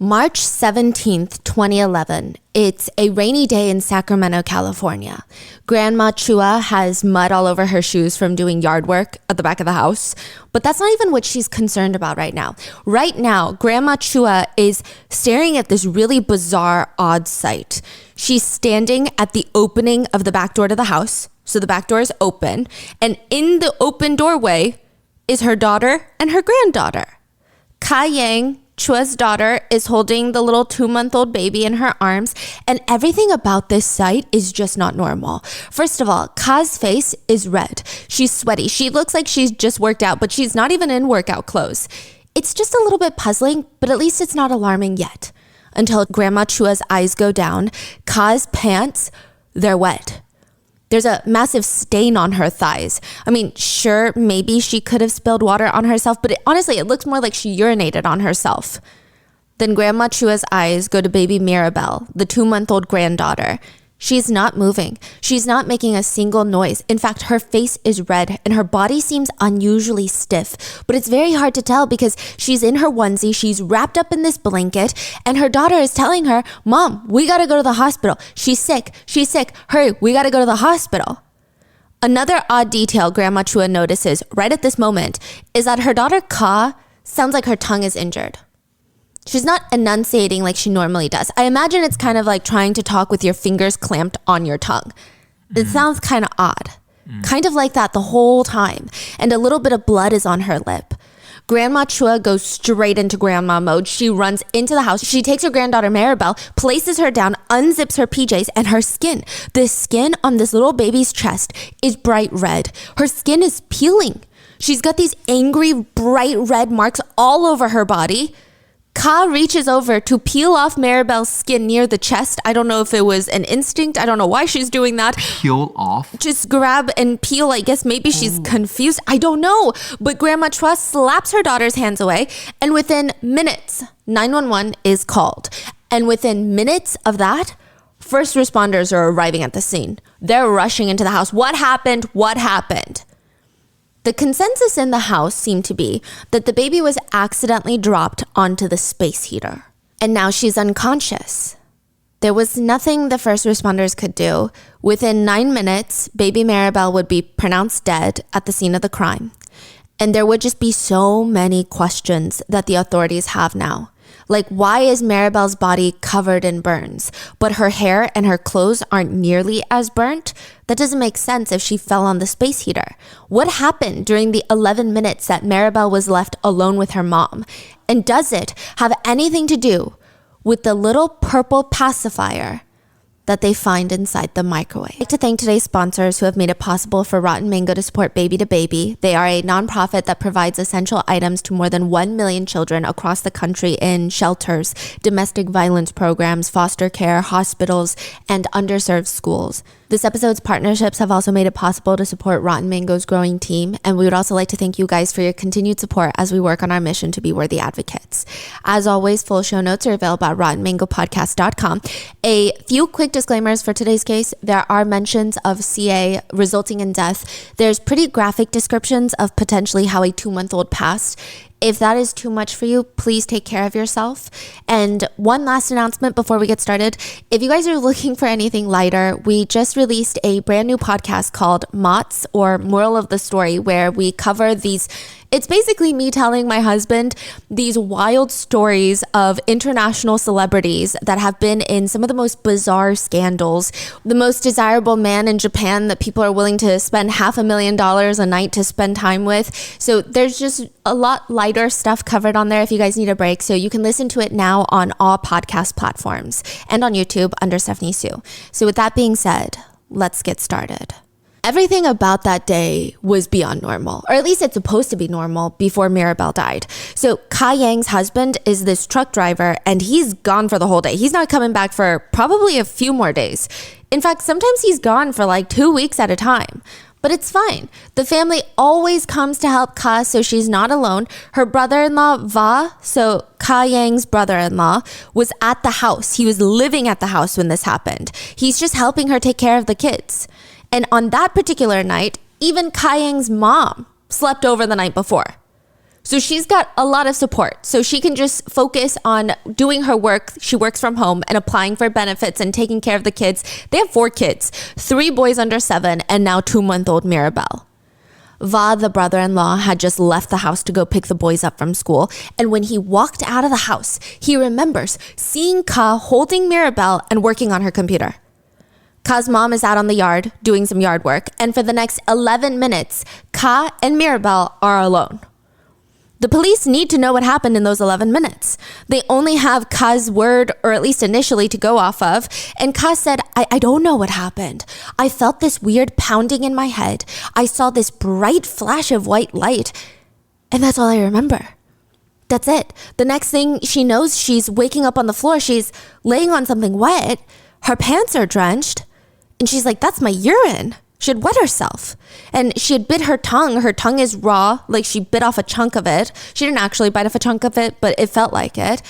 March 17th, 2011. It's a rainy day in Sacramento, California. Grandma Chua has mud all over her shoes from doing yard work at the back of the house, but that's not even what she's concerned about right now. Right now, Grandma Chua is staring at this really bizarre, odd sight. She's standing at the opening of the back door to the house, so the back door is open, and in the open doorway is her daughter and her granddaughter. Ka Yang, Chua's daughter, is holding the little 2-month-old baby in her arms, and everything about this sight is just not normal. First of all, Ka's face is red. She's sweaty. She looks like she's just worked out, but she's not even in workout clothes. It's just a little bit puzzling, but at least it's not alarming yet. Until Grandma Chua's eyes go down, Ka's pants, they're wet. There's a massive stain on her thighs. I mean, sure, maybe she could have spilled water on herself, but honestly, it looks more like she urinated on herself. Then Grandma Chua's eyes go to baby Mirabelle, the 2-month-old granddaughter. She's not moving. She's not making a single noise. In fact, her face is red and her body seems unusually stiff. But it's very hard to tell because she's in her onesie, she's wrapped up in this blanket, and her daughter is telling her, "Mom, we gotta go to the hospital. She's sick. Hurry, we gotta go to the hospital." Another odd detail Grandma Chua notices right at this moment is that her daughter Ka sounds like her tongue is injured. She's not enunciating like she normally does. I imagine it's kind of like trying to talk with your fingers clamped on your tongue. It sounds kind of odd. Kind of like that the whole time. And a little bit of blood is on her lip. Grandma Chua goes straight into grandma mode. She runs into the house. She takes her granddaughter Maribel, places her down, unzips her PJs, and her skin. The skin on this little baby's chest is bright red. Her skin is peeling. She's got these angry, bright red marks all over her body. Ka reaches over to peel off Maribel's skin near the chest. I don't know if it was an instinct. I don't know why she's doing that. Peel off? Just grab and peel. I guess maybe she's confused. I don't know. But Grandma Chua slaps her daughter's hands away. And within minutes, 911 is called. And within minutes of that, first responders are arriving at the scene. They're rushing into the house. What happened? What happened? The consensus in the house seemed to be that the baby was accidentally dropped onto the space heater. And now she's unconscious. There was nothing the first responders could do. Within 9 minutes, baby Maribel would be pronounced dead at the scene of the crime. And there would just be so many questions that the authorities have now. Like, why is Maribel's body covered in burns, but her hair and her clothes aren't nearly as burnt? That doesn't make sense if she fell on the space heater. What happened during the 11 minutes that Maribel was left alone with her mom? And does it have anything to do with the little purple pacifier that they find inside the microwave? I'd like to thank today's sponsors who have made it possible for Rotten Mango to support Baby to Baby. They are a nonprofit that provides essential items to more than 1 million children across the country in shelters, domestic violence programs, foster care, hospitals, and underserved schools. This episode's partnerships have also made it possible to support Rotten Mango's growing team, and we would also like to thank you guys for your continued support as we work on our mission to be worthy advocates. As always, full show notes are available at rottenmangopodcast.com. A few quick disclaimers for today's case. There are mentions of CA resulting in death. There's pretty graphic descriptions of potentially how a 2-month-old passed. If that is too much for you, please take care of yourself. And one last announcement before we get started. If you guys are looking for anything lighter, we just released a brand new podcast called Mott's, or Moral of the Story, where we cover these. It's basically me telling my husband these wild stories of international celebrities that have been in some of the most bizarre scandals. The most desirable man in Japan that people are willing to spend $500,000 a night to spend time with. So there's just a lot lighter stuff covered on there if you guys need a break. So you can listen to it now on all podcast platforms and on YouTube under Stephanie Sue. So with that being said, let's get started. Everything about that day was beyond normal, or at least it's supposed to be normal before Maribel died. So Ka Yang's husband is this truck driver, and he's gone for the whole day. He's not coming back for probably a few more days. In fact, sometimes he's gone for like 2 weeks at a time. But it's fine. The family always comes to help Ka, so she's not alone. Her brother-in-law, Va, so Ka Yang's brother-in-law, was at the house. He was living at the house when this happened. He's just helping her take care of the kids. And on that particular night, even Ka Yang's mom slept over the night before. So she's got a lot of support. So she can just focus on doing her work. She works from home and applying for benefits and taking care of the kids. They have 4 kids, 3 boys under 7, and now 2-month-old Mirabel. Va, the brother-in-law, had just left the house to go pick the boys up from school. And when he walked out of the house, he remembers seeing Ka holding Mirabel and working on her computer. Ka's mom is out on the yard doing some yard work. And for the next 11 minutes, Ka and Mirabel are alone. The police need to know what happened in those 11 minutes. They only have Ka's word, or at least initially, to go off of. And Ka said, I don't know what happened. I felt this weird pounding in my head. I saw this bright flash of white light. And that's all I remember. That's it. The next thing she knows, she's waking up on the floor. She's laying on something wet. Her pants are drenched. And she's like, that's my urine. She had wet herself, and she had bit her tongue. Her tongue is raw, like she bit off a chunk of it. She didn't actually bite off a chunk of it, but it felt like it.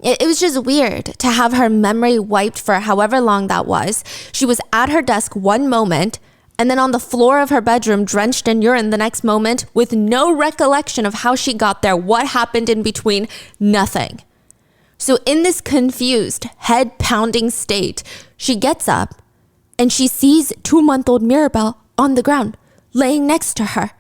It was just weird to have her memory wiped for however long that was. She was at her desk one moment, and then on the floor of her bedroom, drenched in urine the next moment, with no recollection of how she got there, what happened in between, nothing. So in this confused, head-pounding state, she gets up, and she sees 2-month-old Mirabel on the ground, laying next to her.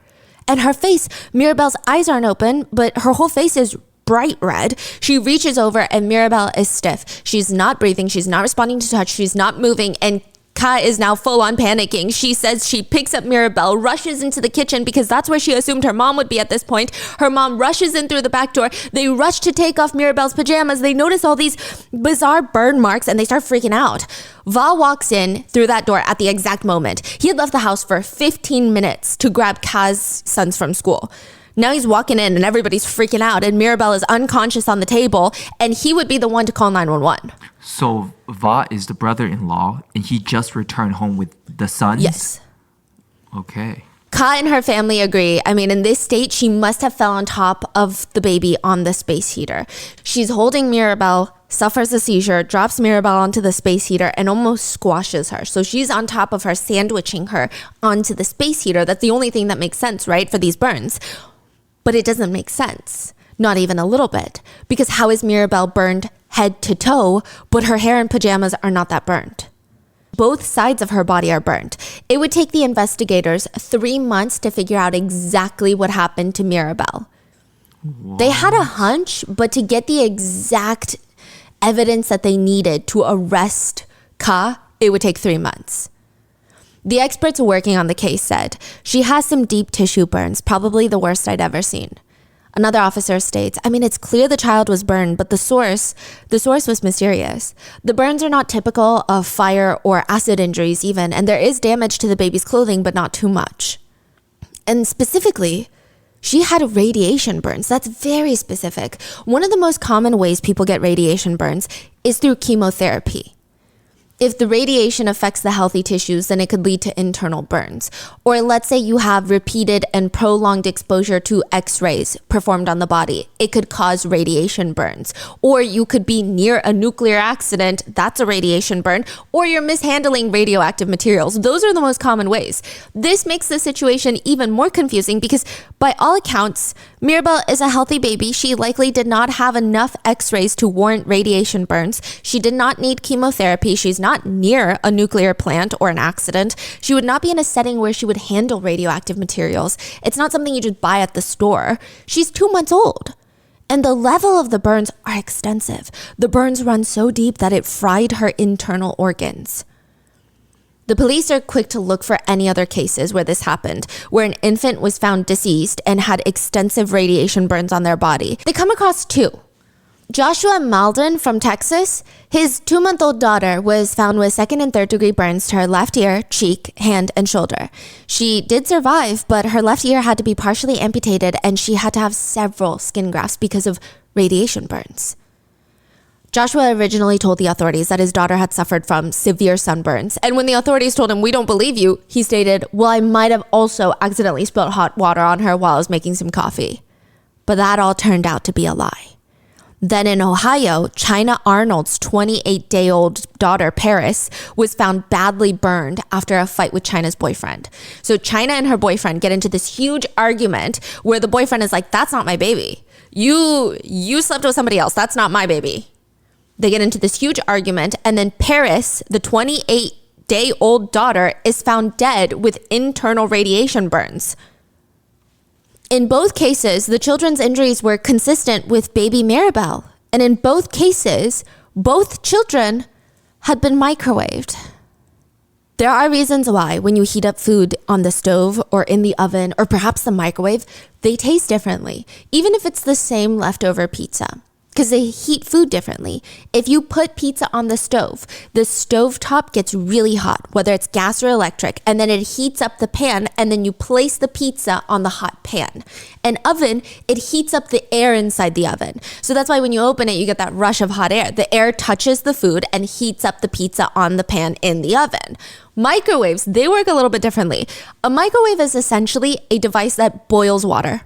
And her face, Mirabel's eyes aren't open, but her whole face is bright red. She reaches over and Mirabel is stiff. She's not breathing. She's not responding to touch. She's not moving. And Ka is now full on panicking. She says she picks up Mirabel, rushes into the kitchen because that's where she assumed her mom would be at this point. Her mom rushes in through the back door. They rush to take off Mirabel's pajamas. They notice all these bizarre burn marks and they start freaking out. Va walks in through that door at the exact moment. He had left the house for 15 minutes to grab Ka's sons from school. Now he's walking in and everybody's freaking out and Mirabel is unconscious on the table and he would be the one to call 911. So Va is the brother-in-law and he just returned home with the sons? Yes. Okay. Ka and her family agree. I mean, in this state, she must have fell on top of the baby on the space heater. She's holding Mirabel, suffers a seizure, drops Mirabel onto the space heater and almost squashes her. So she's on top of her, sandwiching her onto the space heater. That's the only thing that makes sense, right, for these burns. But it doesn't make sense. Not even a little bit. Because how is Mirabel burned head to toe, but her hair and pajamas are not that burned? Both sides of her body are burnt. It would take the investigators 3 months to figure out exactly what happened to Mirabel. What? They had a hunch, but to get the exact evidence that they needed to arrest Ka, it would take 3 months. The experts working on the case said, she has some deep tissue burns, probably the worst I'd ever seen. Another officer states, I mean, it's clear the child was burned, but the source was mysterious. The burns are not typical of fire or acid injuries even, and there is damage to the baby's clothing, but not too much. And specifically, she had radiation burns. That's very specific. One of the most common ways people get radiation burns is through chemotherapy. If the radiation affects the healthy tissues, then it could lead to internal burns. Or let's say you have repeated and prolonged exposure to X-rays performed on the body. It could cause radiation burns. Or you could be near a nuclear accident. That's a radiation burn. Or you're mishandling radioactive materials. Those are the most common ways. This makes the situation even more confusing because by all accounts, Mirabel is a healthy baby. She likely did not have enough X-rays to warrant radiation burns. She did not need chemotherapy. She's not near a nuclear plant or an accident. She would not be in a setting where she would handle radioactive materials. It's not something you just buy at the store. She's 2 months old. And the level of the burns are extensive. The burns run so deep that it fried her internal organs. The police are quick to look for any other cases where this happened, where an infant was found deceased and had extensive radiation burns on their body. They come across 2. Joshua Malden from Texas, his 2-month-old daughter was found with 2nd and 3rd degree burns to her left ear, cheek, hand, and shoulder. She did survive, but her left ear had to be partially amputated and she had to have several skin grafts because of radiation burns. Joshua originally told the authorities that his daughter had suffered from severe sunburns. And when the authorities told him, "We don't believe you," he stated, "Well, I might have also accidentally spilled hot water on her while I was making some coffee." But that all turned out to be a lie. Then in Ohio, China Arnold's 28-day-old daughter, Paris, was found badly burned after a fight with China's boyfriend. So China and her boyfriend get into this huge argument where the boyfriend is like, that's not my baby. You slept with somebody else. That's not my baby. They get into this huge argument, and then Paris, the 28-day-old daughter, is found dead with internal radiation burns. In both cases, the children's injuries were consistent with baby Maribel. And in both cases, both children had been microwaved. There are reasons why when you heat up food on the stove or in the oven or perhaps the microwave, they taste differently, even if it's the same leftover pizza. Because they heat food differently. If you put pizza on the stove top gets really hot, whether it's gas or electric, and then it heats up the pan, and then you place the pizza on the hot pan. An oven, it heats up the air inside the oven. So that's why when you open it, you get that rush of hot air. The air touches the food and heats up the pizza on the pan in the oven. Microwaves, they work a little bit differently. A microwave is essentially a device that boils water.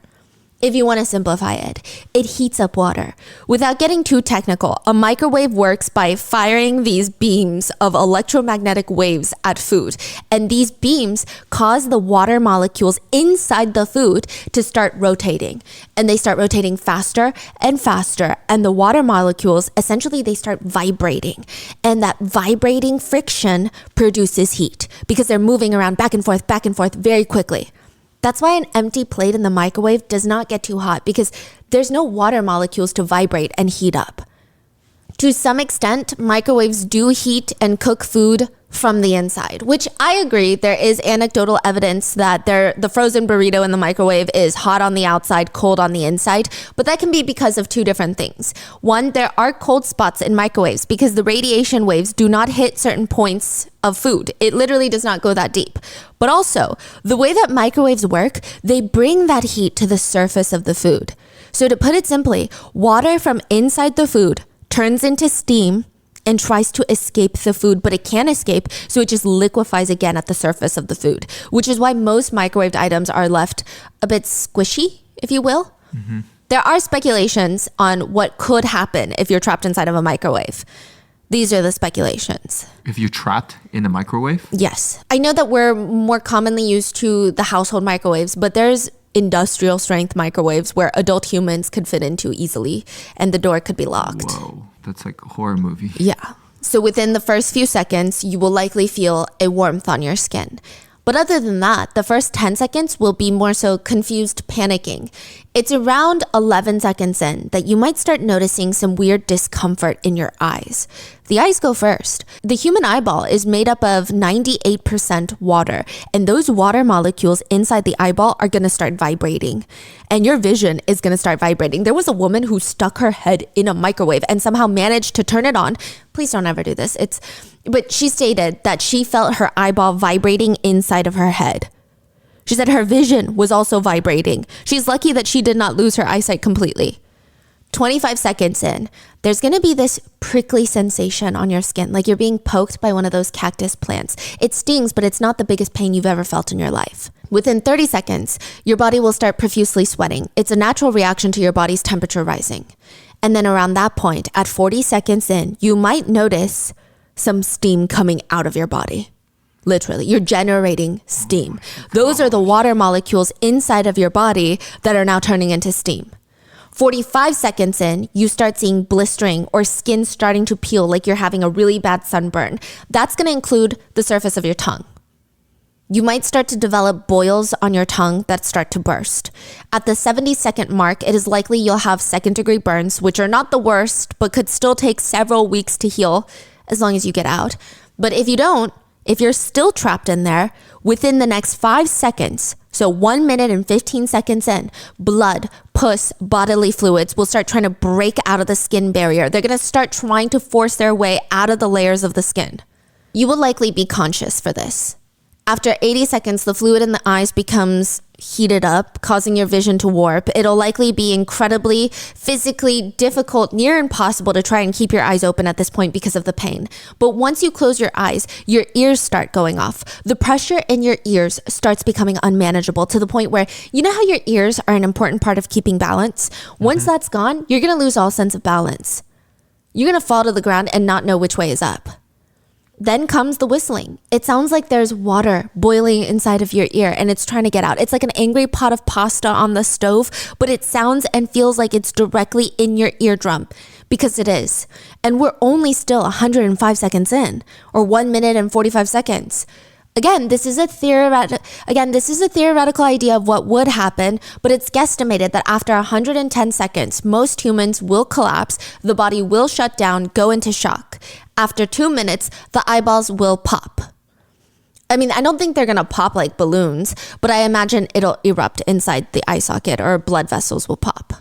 If you want to simplify it, it heats up water. Without getting too technical, a microwave works by firing these beams of electromagnetic waves at food. And these beams cause the water molecules inside the food to start rotating. And they start rotating faster and faster. And the water molecules, essentially, they start vibrating. And that vibrating friction produces heat because they're moving around back and forth very quickly. That's why an empty plate in the microwave does not get too hot because there's no water molecules to vibrate and heat up. To some extent, microwaves do heat and cook food from the inside, which I agree. There is anecdotal evidence that the frozen burrito in the microwave is hot on the outside, cold on the inside, but that can be because of two different things. One, there are cold spots in microwaves because the radiation waves do not hit certain points of food. It literally does not go that deep. But also, the way that microwaves work, they bring that heat to the surface of the food. So to put it simply, water from inside the food turns into steam and tries to escape the food, but it can't escape, so it just liquefies again at the surface of the food, which is why most microwaved items are left a bit squishy, if you will. Mm-hmm. There are speculations on what could happen if you're trapped inside of a microwave. These are the speculations. If you're trapped in a microwave? Yes. I know that we're more commonly used to the household microwaves, but there's industrial strength microwaves where adult humans could fit into easily and the door could be locked. Whoa, that's like a horror movie. Yeah. So within the first few seconds, you will likely feel a warmth on your skin. But other than that, the first 10 seconds will be more so confused panicking. It's around 11 seconds in that you might start noticing some weird discomfort in your eyes. The eyes go first. The human eyeball is made up of 98% water, and those water molecules inside the eyeball are going to start vibrating, and your vision is going to start vibrating. There was a woman who stuck her head in a microwave and somehow managed to turn it on. Please don't ever do this. But she stated that she felt her eyeball vibrating inside of her head. She said her vision was also vibrating. She's lucky that she did not lose her eyesight completely. 25 seconds in, there's going to be this prickly sensation on your skin, like you're being poked by one of those cactus plants. It stings, but it's not the biggest pain you've ever felt in your life. Within 30 seconds, your body will start profusely sweating. It's a natural reaction to your body's temperature rising. And then around that point, at 40 seconds in, you might notice some steam coming out of your body. Literally, you're generating steam. Those are the water molecules inside of your body that are now turning into steam. 45 seconds in, you start seeing blistering or skin starting to peel like you're having a really bad sunburn. That's going to include the surface of your tongue. You might start to develop boils on your tongue that start to burst. At the 70-second mark, it is likely you'll have second-degree burns, which are not the worst, but could still take several weeks to heal as long as you get out. But if you don't, if you're still trapped in there, within the next 5 seconds, so 1 minute and 15 seconds in, blood, pus, bodily fluids will start trying to break out of the skin barrier. They're going to start trying to force their way out of the layers of the skin. You will likely be conscious for this. After 80 seconds, the fluid in the eyes becomes heated up, causing your vision to warp. It'll likely be incredibly physically difficult, near impossible to try and keep your eyes open at this point because of the pain. But once you close your eyes, your ears start going off. The pressure in your ears starts becoming unmanageable to the point where, you know how your ears are an important part of keeping balance? Once that's gone, you're going to lose all sense of balance. You're going to fall to the ground and not know which way is up. Then comes the whistling. It sounds like there's water boiling inside of your ear and it's trying to get out. It's like an angry pot of pasta on the stove, but it sounds and feels like it's directly in your eardrum, because it is. And we're only still 105 seconds in, or 1 minute and 45 seconds. Again, this is a theoretical idea of what would happen, but it's guesstimated that after 110 seconds, most humans will collapse, the body will shut down, go into shock. After 2 minutes, the eyeballs will pop. I mean, I don't think they're going to pop like balloons, but I imagine it'll erupt inside the eye socket, or blood vessels will pop.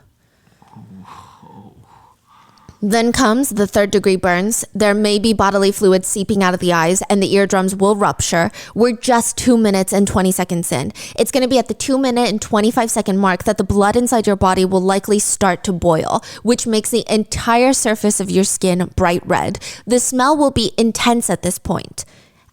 Then comes the 3rd-degree burns. There may be bodily fluid seeping out of the eyes and the eardrums will rupture. We're just 2 minutes and 20 seconds in. It's going to be at the 2 minute and 25 second mark that the blood inside your body will likely start to boil, which makes the entire surface of your skin bright red. The smell will be intense at this point.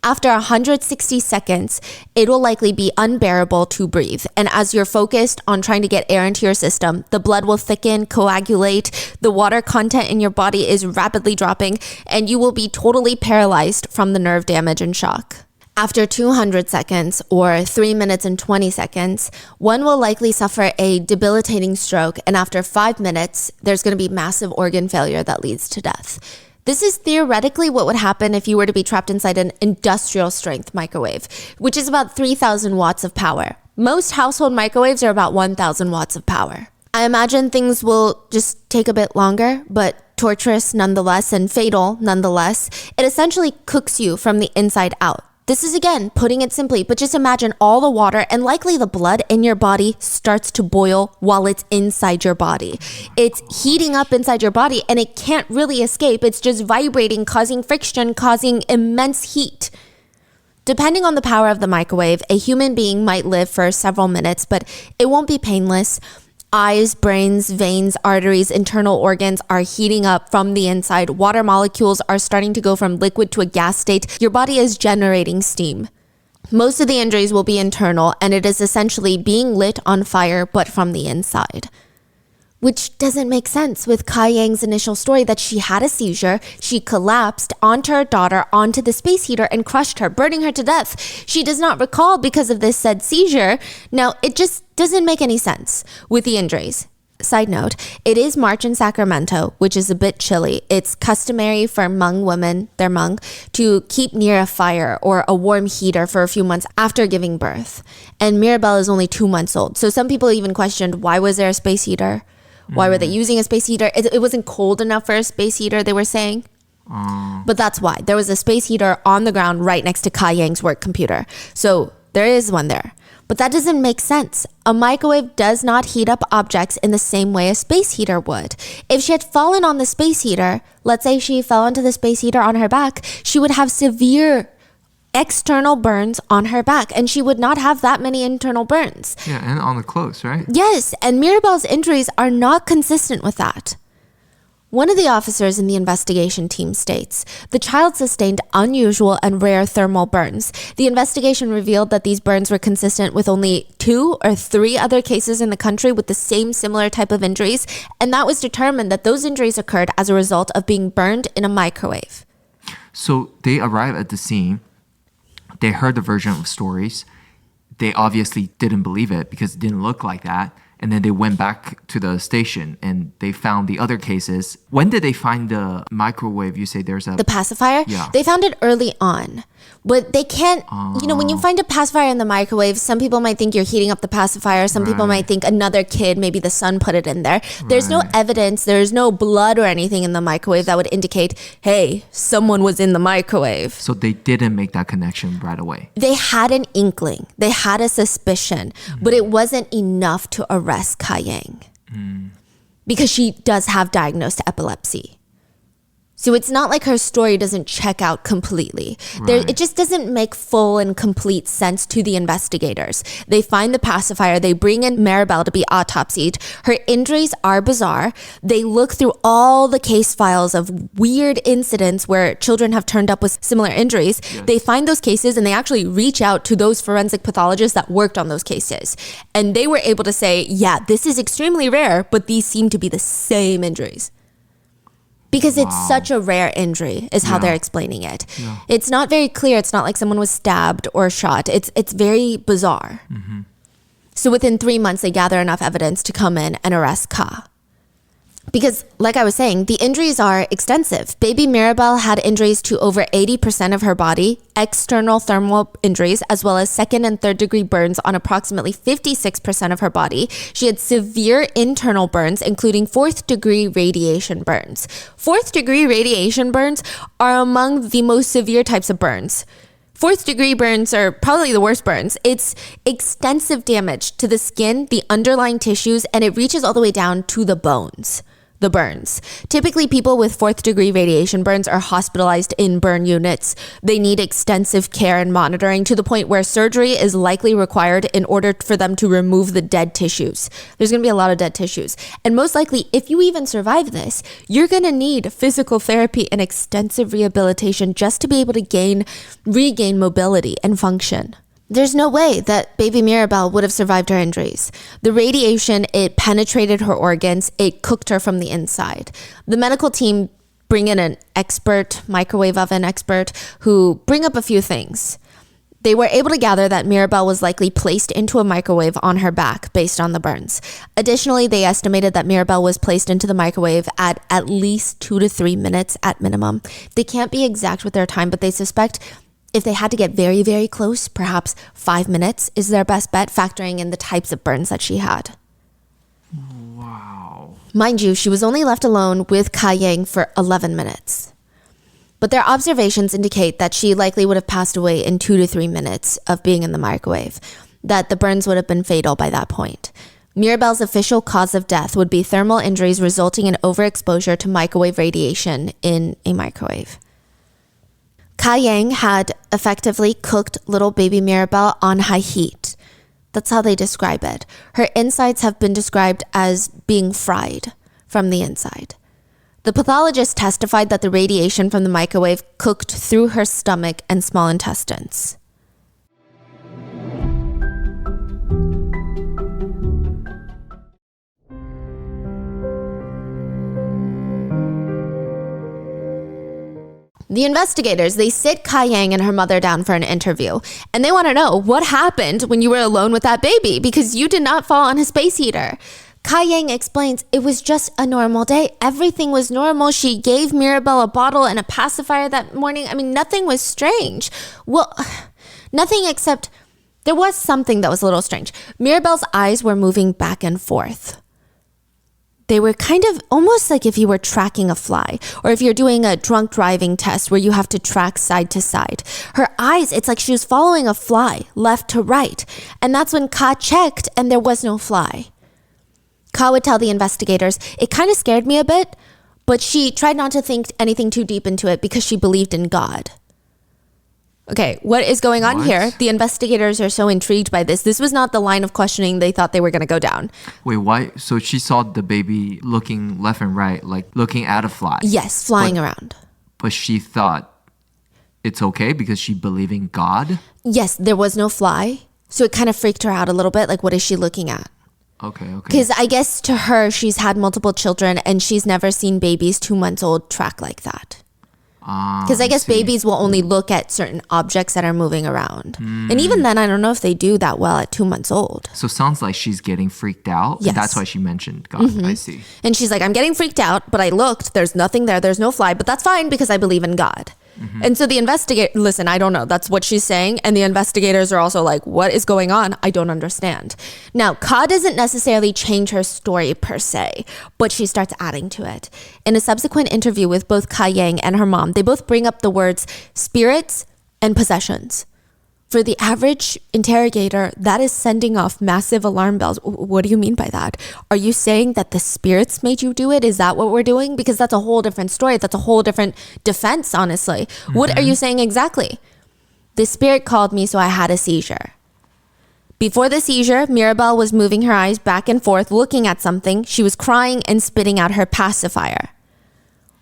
After 160 seconds, it will likely be unbearable to breathe. And as you're focused on trying to get air into your system, the blood will thicken, coagulate, the water content in your body is rapidly dropping, and you will be totally paralyzed from the nerve damage and shock. After 200 seconds, or 3 minutes and 20 seconds, one will likely suffer a debilitating stroke, and after 5 minutes, there's going to be massive organ failure that leads to death. This is theoretically what would happen if you were to be trapped inside an industrial strength microwave, which is about 3,000 watts of power. Most household microwaves are about 1,000 watts of power. I imagine things will just take a bit longer, but torturous nonetheless and fatal nonetheless. It essentially cooks you from the inside out. This is, again, putting it simply, but just imagine all the water and likely the blood in your body starts to boil while it's inside your body. It's heating up inside your body and it can't really escape. It's just vibrating, causing friction, causing immense heat. Depending on the power of the microwave, a human being might live for several minutes, but it won't be painless. Eyes, brains, veins, arteries, internal organs are heating up from the inside. Water molecules are starting to go from liquid to a gas state. Your body is generating steam. Most of the injuries will be internal, and it is essentially being lit on fire, but from the inside. Which doesn't make sense with Kai Yang's initial story that she had a seizure, she collapsed onto her daughter, onto the space heater, and crushed her, burning her to death. She does not recall because of this said seizure. Now, it just doesn't make any sense with the injuries. Side note, it is March in Sacramento, which is a bit chilly. It's customary for Hmong women, they're Hmong, to keep near a fire or a warm heater for a few months after giving birth. And Mirabelle is only 2 months old. So some people even questioned, why was there a space heater? Why were they using a space heater? It wasn't cold enough for a space heater, they were saying. But that's why. There was a space heater on the ground right next to Kai Yang's work computer. So there is one there. But that doesn't make sense. A microwave does not heat up objects in the same way a space heater would. If she had fallen on the space heater, let's say she fell onto the space heater on her back, she would have severe external burns on her back, and she would not have that many internal burns. Yeah, and on the clothes, right? Yes, and Mirabelle's injuries are not consistent with that. One of the officers in the investigation team states, the child sustained unusual and rare thermal burns. The investigation revealed that these burns were consistent with only 2 or 3 other cases in the country with the same similar type of injuries, and that was determined that those injuries occurred as a result of being burned in a microwave. So they arrived at the scene. They heard the version of stories. They obviously didn't believe it because it didn't look like that. And then they went back to the station and they found the other cases. When did they find the microwave? You say there's the pacifier? Yeah. They found it early on. But they can't, when you find a pacifier in the microwave, some people might think you're heating up the pacifier. Some people might think another kid, maybe the son put it in there. There's no evidence. There's no blood or anything in the microwave that would indicate, hey, someone was in the microwave. So they didn't make that connection right away. They had an inkling. They had a suspicion, but it wasn't enough to arrest Kai Yang because she does have diagnosed epilepsy. So it's not like her story doesn't check out completely. It just doesn't make full and complete sense to the investigators. They find the pacifier. They bring in Maribel to be autopsied. Her injuries are bizarre. They look through all the case files of weird incidents where children have turned up with similar injuries. Yes. They find those cases and they actually reach out to those forensic pathologists that worked on those cases. And they were able to say, yeah, this is extremely rare, but these seem to be the same injuries. Because it's such a rare injury is how they're explaining it. Yeah. It's not very clear. It's not like someone was stabbed or shot. It's very bizarre. Mm-hmm. So within 3 months, they gather enough evidence to come in and arrest Ka. Because like I was saying, the injuries are extensive. Baby Maribel had injuries to over 80% of her body, external thermal injuries, as well as second and third degree burns on approximately 56% of her body. She had severe internal burns, including fourth degree radiation burns. Fourth degree radiation burns are among the most severe types of burns. Fourth degree burns are probably the worst burns. It's extensive damage to the skin, the underlying tissues, and it reaches all the way down to the bones. The burns. Typically, people with fourth degree radiation burns are hospitalized in burn units. They need extensive care and monitoring to the point where surgery is likely required in order for them to remove the dead tissues. There's going to be a lot of dead tissues. And most likely, if you even survive this, you're going to need physical therapy and extensive rehabilitation just to be able to regain mobility and function. There's no way that baby Maribel would have survived her injuries. The radiation, it penetrated her organs. It cooked her from the inside. The medical team bring in an expert, microwave oven expert, who bring up a few things. They were able to gather that Maribel was likely placed into a microwave on her back based on the burns. Additionally, they estimated that Maribel was placed into the microwave at least 2 to 3 minutes at minimum. They can't be exact with their time, but they suspect if they had to get very, very close, perhaps 5 minutes is their best bet, factoring in the types of burns that she had. Wow. Mind you, she was only left alone with Ka Yang for 11 minutes. But their observations indicate that she likely would have passed away in 2 to 3 minutes of being in the microwave, that the burns would have been fatal by that point. Maribel's official cause of death would be thermal injuries resulting in overexposure to microwave radiation in a microwave. Ka Yang had effectively cooked little baby Maribel on high heat. That's how they describe it. Her insides have been described as being fried from the inside. The pathologist testified that the radiation from the microwave cooked through her stomach and small intestines. The investigators, they sit Ka Yang and her mother down for an interview, and they want to know what happened when you were alone with that baby because you did not fall on a space heater. Ka Yang explains it was just a normal day. Everything was normal. She gave Maribel a bottle and a pacifier that morning. I mean, nothing was strange. Well, nothing except there was something that was a little strange. Maribel's eyes were moving back and forth. They were kind of almost like if you were tracking a fly or if you're doing a drunk driving test where you have to track side to side. Her eyes, it's like she was following a fly left to right. And that's when Ka checked and there was no fly. Ka would tell the investigators, it kind of scared me a bit, but she tried not to think anything too deep into it because she believed in God. Okay, what is going on here? The investigators are so intrigued by this. This was not the line of questioning they thought they were going to go down. Wait, why? So she saw the baby looking left and right, like looking at a fly. Yes, flying around. But she thought it's okay because she believed in God? Yes, there was no fly. So it kind of freaked her out a little bit. Like, what is she looking at? Okay. Because I guess to her, she's had multiple children and she's never seen babies 2 months old track like that. Because I guess babies will only look at certain objects that are moving around. And even then, I don't know if they do that well at 2 months old. So it sounds like she's getting freaked out. Yes. That's why she mentioned God. Mm-hmm. I see. And she's like, I'm getting freaked out, but I looked. There's nothing there. There's no fly. But that's fine because I believe in God. Mm-hmm. And so the listen, I don't know. That's what she's saying. And the investigators are also like, what is going on? I don't understand. Now, Ka doesn't necessarily change her story per se, but she starts adding to it. In a subsequent interview with both Ka Yang and her mom, they both bring up the words spirits and possessions. For the average interrogator, that is sending off massive alarm bells. What do you mean by that? Are you saying that the spirits made you do it? Is that what we're doing? Because that's a whole different story. That's a whole different defense, honestly. What are you saying exactly? The spirit called me, so I had a seizure. Before the seizure, Mirabel was moving her eyes back and forth, looking at something. She was crying and spitting out her pacifier.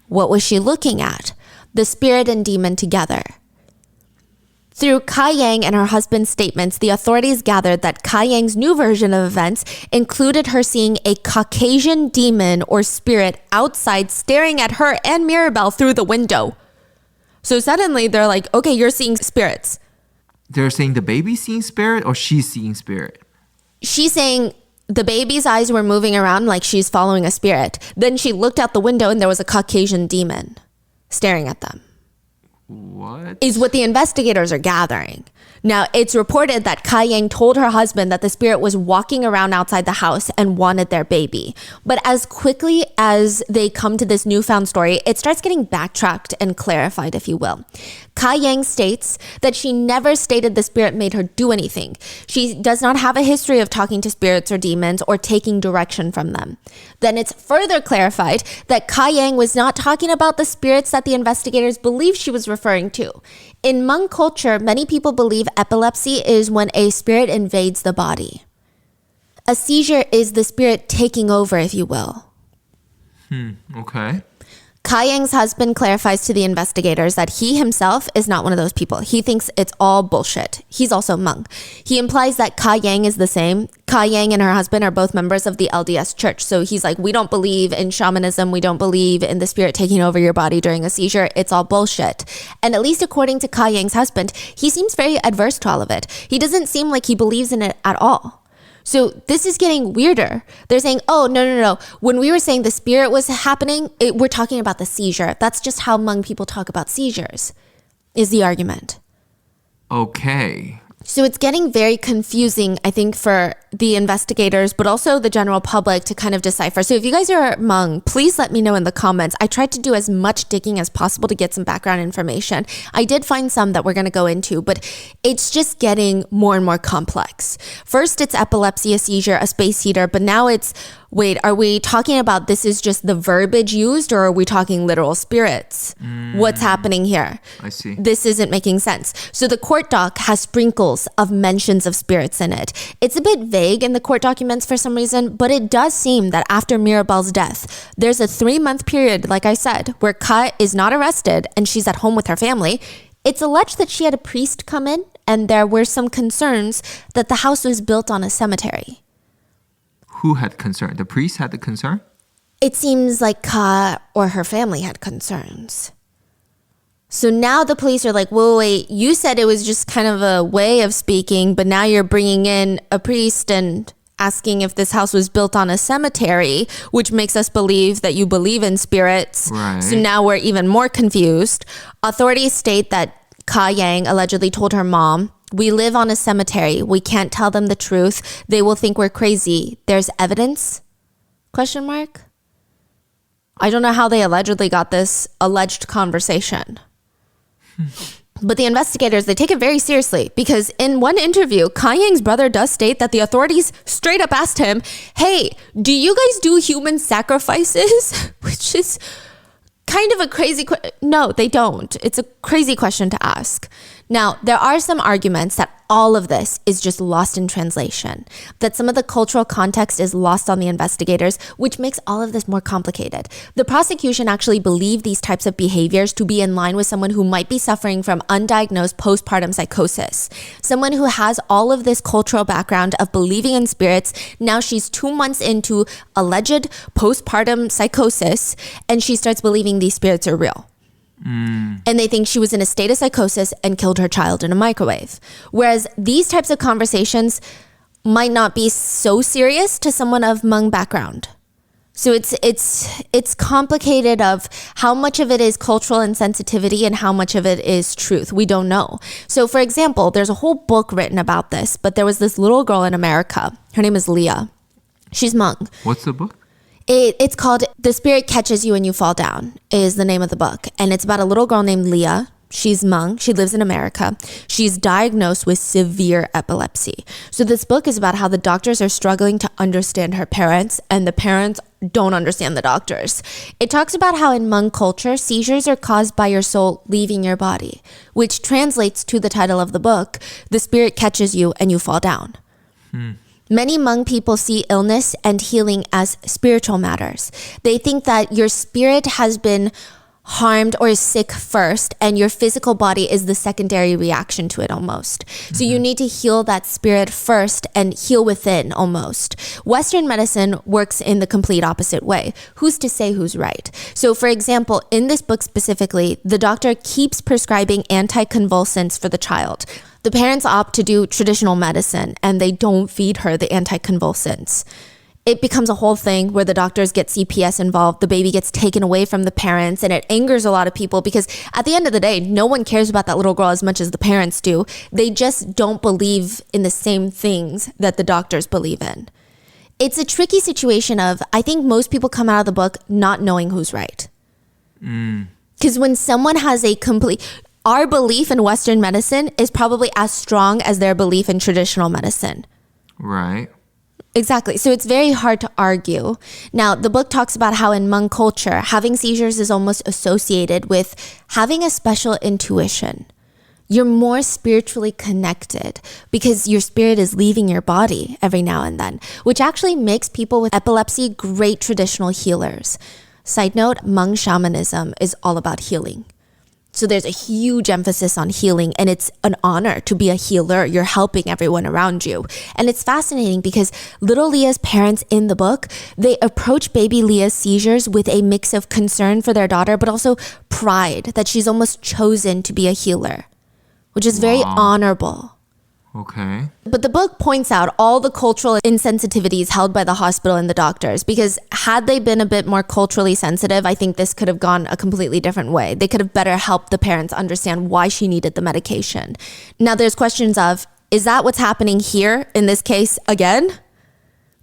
What was she looking at? The spirit and demon together. Through Kai Yang and her husband's statements, the authorities gathered that Kai Yang's new version of events included her seeing a Caucasian demon or spirit outside staring at her and Mirabel through the window. So suddenly they're like, okay, you're seeing spirits. They're saying the baby's seeing spirit or she's seeing spirit? She's saying the baby's eyes were moving around like she's following a spirit. Then she looked out the window and there was a Caucasian demon staring at them. What? Is what the investigators are gathering. Now, it's reported that Kai Yang told her husband that the spirit was walking around outside the house and wanted their baby. But as quickly as they come to this newfound story, it starts getting backtracked and clarified, if you will. Kai Yang states that she never stated the spirit made her do anything. She does not have a history of talking to spirits or demons or taking direction from them. Then it's further clarified that Kai Yang was not talking about the spirits that the investigators believe she was referring to. In Hmong culture, many people believe epilepsy is when a spirit invades the body. A seizure is the spirit taking over, if you will. Okay. Kai Yang's husband clarifies to the investigators that he himself is not one of those people. He thinks it's all bullshit. He's also Hmong. He implies that Kai Yang is the same. Kai Yang and her husband are both members of the LDS church. So he's like, we don't believe in shamanism. We don't believe in the spirit taking over your body during a seizure. It's all bullshit. And at least according to Kai Yang's husband, he seems very adverse to all of it. He doesn't seem like he believes in it at all. So this is getting weirder. They're saying, oh, no. When we were saying the spirit was happening, we're talking about the seizure. That's just how Hmong people talk about seizures, is the argument. Okay. So it's getting very confusing, I think, for the investigators, but also the general public to kind of decipher. So if you guys are Hmong, please let me know in the comments. I tried to do as much digging as possible to get some background information. I did find some that we're going to go into, but it's just getting more and more complex. First, it's epilepsy, a seizure, a space heater, but now it's, wait, are we talking about this is just the verbiage used, or are we talking literal spirits? What's happening here? I see. This isn't making sense. So the court doc has sprinkles of mentions of spirits in it. It's a bit vague in the court documents for some reason, but it does seem that after Mirabel's death, there's a 3-month period, like I said, where Ka is not arrested and she's at home with her family. It's alleged that she had a priest come in, and there were some concerns that the house was built on a cemetery. Who had concern? The priest had the concern? It seems like Ka or her family had concerns. So now the police are like, whoa, wait, you said it was just kind of a way of speaking, but now you're bringing in a priest and asking if this house was built on a cemetery, which makes us believe that you believe in spirits. Right. So now we're even more confused. Authorities state that Ka Yang allegedly told her mom, "We live on a cemetery. We can't tell them the truth. They will think we're crazy. There's evidence?" Question mark. I don't know how they allegedly got this alleged conversation. But the investigators, they take it very seriously, because in one interview, Ka Yang's brother does state that the authorities straight up asked him, "Hey, do you guys do human sacrifices?" Which is kind of a crazy question. No, they don't. It's a crazy question to ask. Now, there are some arguments that all of this is just lost in translation, that some of the cultural context is lost on the investigators, which makes all of this more complicated. The prosecution actually believed these types of behaviors to be in line with someone who might be suffering from undiagnosed postpartum psychosis. Someone who has all of this cultural background of believing in spirits. Now she's 2 months into alleged postpartum psychosis, and she starts believing these spirits are real. And they think she was in a state of psychosis and killed her child in a microwave. Whereas these types of conversations might not be so serious to someone of Hmong background. So it's complicated of how much of it is cultural insensitivity and how much of it is truth. We don't know. So for example, there's a whole book written about this, but there was this little girl in America. Her name is Leah. She's Hmong. What's the book? It's called The Spirit Catches You and You Fall Down is the name of the book. And it's about a little girl named Leah. She's Hmong. She lives in America. She's diagnosed with severe epilepsy. So this book is about how the doctors are struggling to understand her parents, and the parents don't understand the doctors. It talks about how in Hmong culture, seizures are caused by your soul leaving your body, which translates to the title of the book, The Spirit Catches You and You Fall Down. Many Hmong people see illness and healing as spiritual matters. They think that your spirit has been harmed or is sick first, and your physical body is the secondary reaction to it almost. So you need to heal that spirit first and heal within almost. Western medicine works in the complete opposite way. Who's to say who's right? So for example, in this book specifically, the doctor keeps prescribing anticonvulsants for the child. The parents opt to do traditional medicine and they don't feed her the anticonvulsants. It becomes a whole thing where the doctors get CPS involved, the baby gets taken away from the parents, and it angers a lot of people because at the end of the day, no one cares about that little girl as much as the parents do. They just don't believe in the same things that the doctors believe in. It's a tricky situation of, I think most people come out of the book not knowing who's right. Because when someone has our belief in Western medicine is probably as strong as their belief in traditional medicine. Right. Exactly. So it's very hard to argue. Now, the book talks about how in Hmong culture, having seizures is almost associated with having a special intuition. You're more spiritually connected because your spirit is leaving your body every now and then, which actually makes people with epilepsy great traditional healers. Side note, Hmong shamanism is all about healing. So there's a huge emphasis on healing, and it's an honor to be a healer. You're helping everyone around you. And it's fascinating because little Leah's parents in the book, they approach baby Leah's seizures with a mix of concern for their daughter, but also pride that she's almost chosen to be a healer, which is very honorable. Okay. But the book points out all the cultural insensitivities held by the hospital and the doctors, because had they been a bit more culturally sensitive, I think this could have gone a completely different way. They could have better helped the parents understand why she needed the medication. Now there's questions of, is that what's happening here in this case again?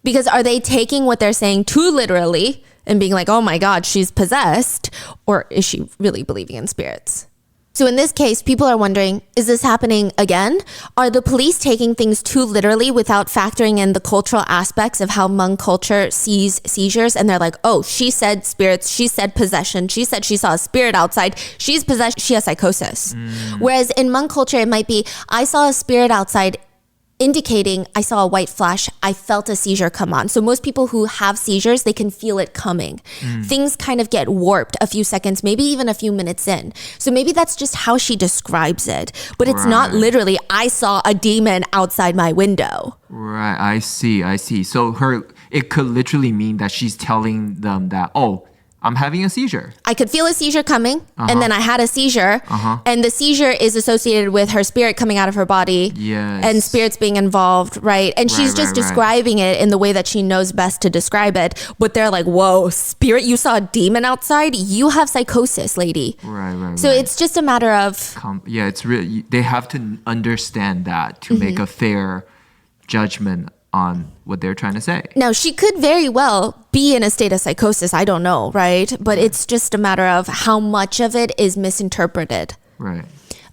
Because are they taking what they're saying too literally and being like, oh my God, she's possessed? Or is she really believing in spirits? So in this case, people are wondering, is this happening again? Are the police taking things too literally without factoring in the cultural aspects of how Hmong culture sees seizures? And they're like, oh, she said spirits, she said possession, she said she saw a spirit outside, she's possessed, she has psychosis. Whereas in Hmong culture, it might be, I saw a spirit outside indicating I saw a white flash, I felt a seizure come on. So most people who have seizures, they can feel it coming. Things kind of get warped a few seconds, maybe even a few minutes in. So maybe that's just how she describes it. But it's not literally, I saw a demon outside my window. Right, I see. So it could literally mean that she's telling them that, oh, I'm having a seizure. I could feel a seizure coming, and then I had a seizure, and the seizure is associated with her spirit coming out of her body, and spirits being involved, right? And she's just describing it in the way that she knows best to describe it, but they're like, whoa, spirit, you saw a demon outside? You have psychosis, lady. Right. So it's just a matter of... it's really, they have to understand that to make a fair judgment on what they're trying to say. Now, she could very well be in a state of psychosis. I don't know, right? But it's just a matter of how much of it is misinterpreted. Right.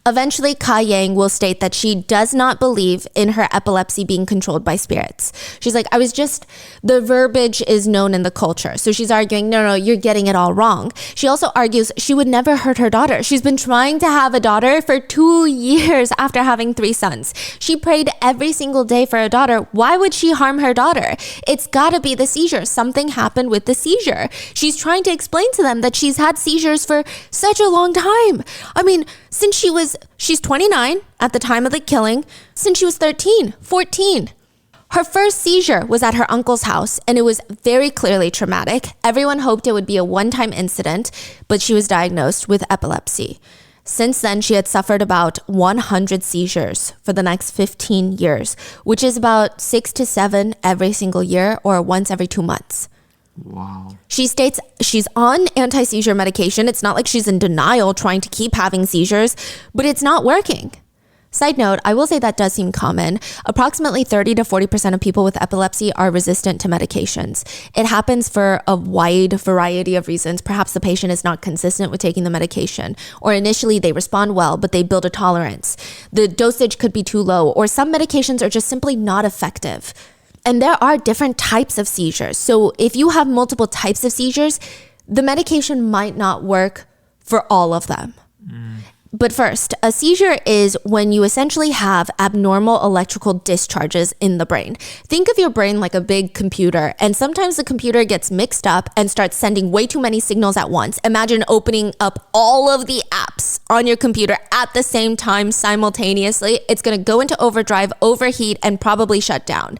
Eventually, Ka Yang will state that she does not believe in her epilepsy being controlled by spirits. She's like, the verbiage is known in the culture. So she's arguing, no, you're getting it all wrong. She also argues she would never hurt her daughter. She's been trying to have a daughter for 2 years after having 3 sons. She prayed every single day for a daughter. Why would she harm her daughter? It's gotta be the seizure. Something happened with the seizure. She's trying to explain to them that she's had seizures for such a long time. I mean, since she's 29 at the time of the killing, since she was 13, 14. Her first seizure was at her uncle's house, and it was very clearly traumatic. Everyone hoped it would be a one-time incident, but she was diagnosed with epilepsy. Since then, she had suffered about 100 seizures for the next 15 years, which is about 6 to 7 every single year or once every 2 months. Wow. She states she's on anti-seizure medication. It's not like she's in denial trying to keep having seizures, but it's not working. Side note, I will say that does seem common. Approximately 30 to 40% of people with epilepsy are resistant to medications. It happens for a wide variety of reasons. Perhaps the patient is not consistent with taking the medication, or initially they respond well, but they build a tolerance. The dosage could be too low, or some medications are just simply not effective. And there are different types of seizures. So if you have multiple types of seizures, the medication might not work for all of them. But first, a seizure is when you essentially have abnormal electrical discharges in the brain. Think of your brain like a big computer, and sometimes the computer gets mixed up and starts sending way too many signals at once. Imagine opening up all of the apps on your computer at the same time simultaneously. It's going to go into overdrive, overheat, and probably shut down.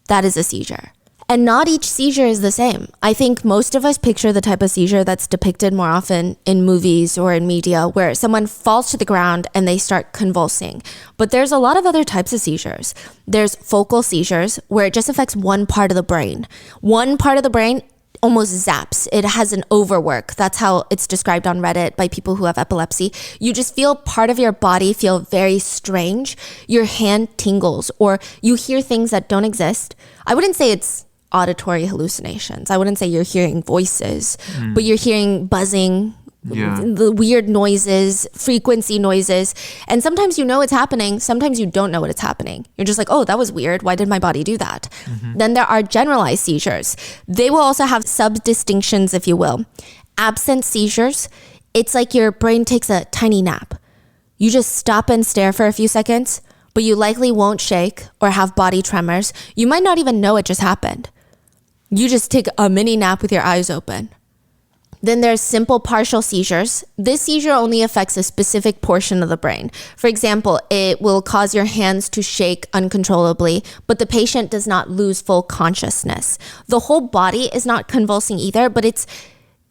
That is a seizure. And not each seizure is the same. I think most of us picture the type of seizure that's depicted more often in movies or in media, where someone falls to the ground and they start convulsing. But there's a lot of other types of seizures. There's focal seizures, where it just affects one part of the brain. One part of the brain almost zaps. It has an overwork. That's how it's described on Reddit by people who have epilepsy. You just feel part of your body feel very strange. Your hand tingles, or you hear things that don't exist. I wouldn't say it's auditory hallucinations. I wouldn't say you're hearing voices, but you're hearing buzzing, the weird noises, frequency noises. And sometimes you know it's happening. Sometimes you don't know what it's happening. You're just like, oh, that was weird. Why did my body do that? Then there are generalized seizures. They will also have sub-distinctions, if you will. Absent seizures, it's like your brain takes a tiny nap. You just stop and stare for a few seconds, but you likely won't shake or have body tremors. You might not even know it just happened. You just take a mini nap with your eyes open. Then there's simple partial seizures. This seizure only affects a specific portion of the brain. For example, it will cause your hands to shake uncontrollably, but the patient does not lose full consciousness. The whole body is not convulsing either, but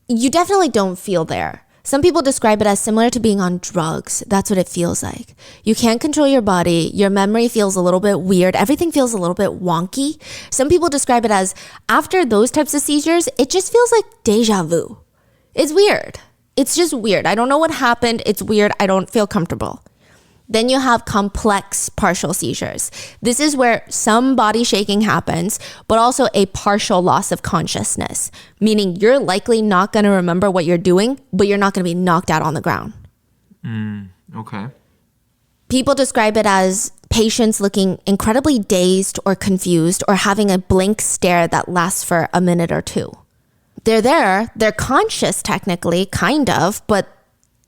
you definitely don't feel there. Some people describe it as similar to being on drugs. That's what it feels like. You can't control your body. Your memory feels a little bit weird. Everything feels a little bit wonky. Some people describe it as, after those types of seizures, it just feels like deja vu. It's weird. It's just weird. I don't know what happened. It's weird. I don't feel comfortable. Then you have complex partial seizures. This is where some body shaking happens, but also a partial loss of consciousness, meaning you're likely not going to remember what you're doing, but you're not going to be knocked out on the ground. Okay. People describe it as patients looking incredibly dazed or confused, or having a blank stare that lasts for a minute or two. They're conscious technically, kind of, but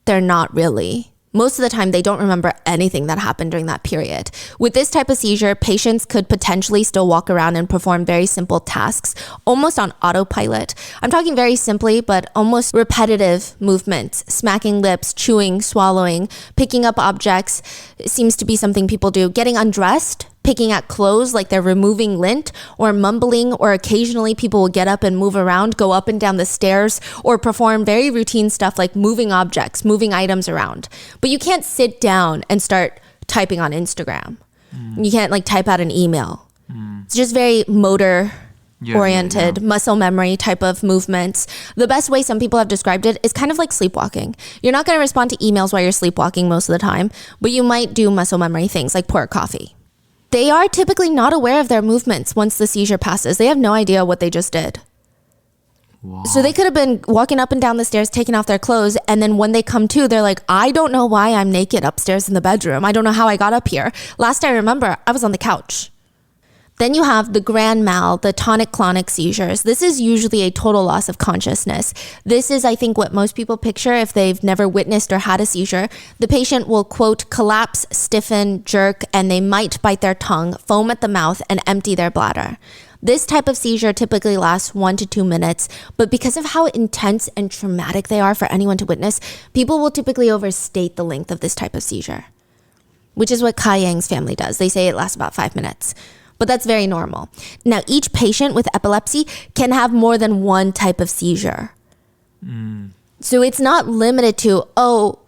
they're not really. Most of the time, they don't remember anything that happened during that period. With this type of seizure, patients could potentially still walk around and perform very simple tasks, almost on autopilot. I'm talking very simply, but almost repetitive movements, smacking lips, chewing, swallowing, picking up objects. It seems to be something people do. Getting undressed, picking at clothes like they're removing lint, or mumbling, or occasionally people will get up and move around, go up and down the stairs, or perform very routine stuff like moving objects, moving items around. But you can't sit down and start typing on Instagram. You can't type out an email. It's just very motor oriented, muscle memory type of movements. The best way some people have described it is kind of like sleepwalking. You're not going to respond to emails while you're sleepwalking most of the time, but you might do muscle memory things like pour coffee. They are typically not aware of their movements once the seizure passes. They have no idea what they just did. Wow. So they could have been walking up and down the stairs, taking off their clothes, and then when they come to, they're like, I don't know why I'm naked upstairs in the bedroom. I don't know how I got up here. Last I remember, I was on the couch. Then you have the grand mal, the tonic-clonic seizures. This is usually a total loss of consciousness. This is, I think, what most people picture if they've never witnessed or had a seizure. The patient will, quote, collapse, stiffen, jerk, and they might bite their tongue, foam at the mouth, and empty their bladder. This type of seizure typically lasts 1 to 2 minutes, but because of how intense and traumatic they are for anyone to witness, people will typically overstate the length of this type of seizure, which is what Kai Yang's family does. They say it lasts about 5 minutes. But that's very normal. Now, each patient with epilepsy can have more than one type of seizure. So it's not limited to,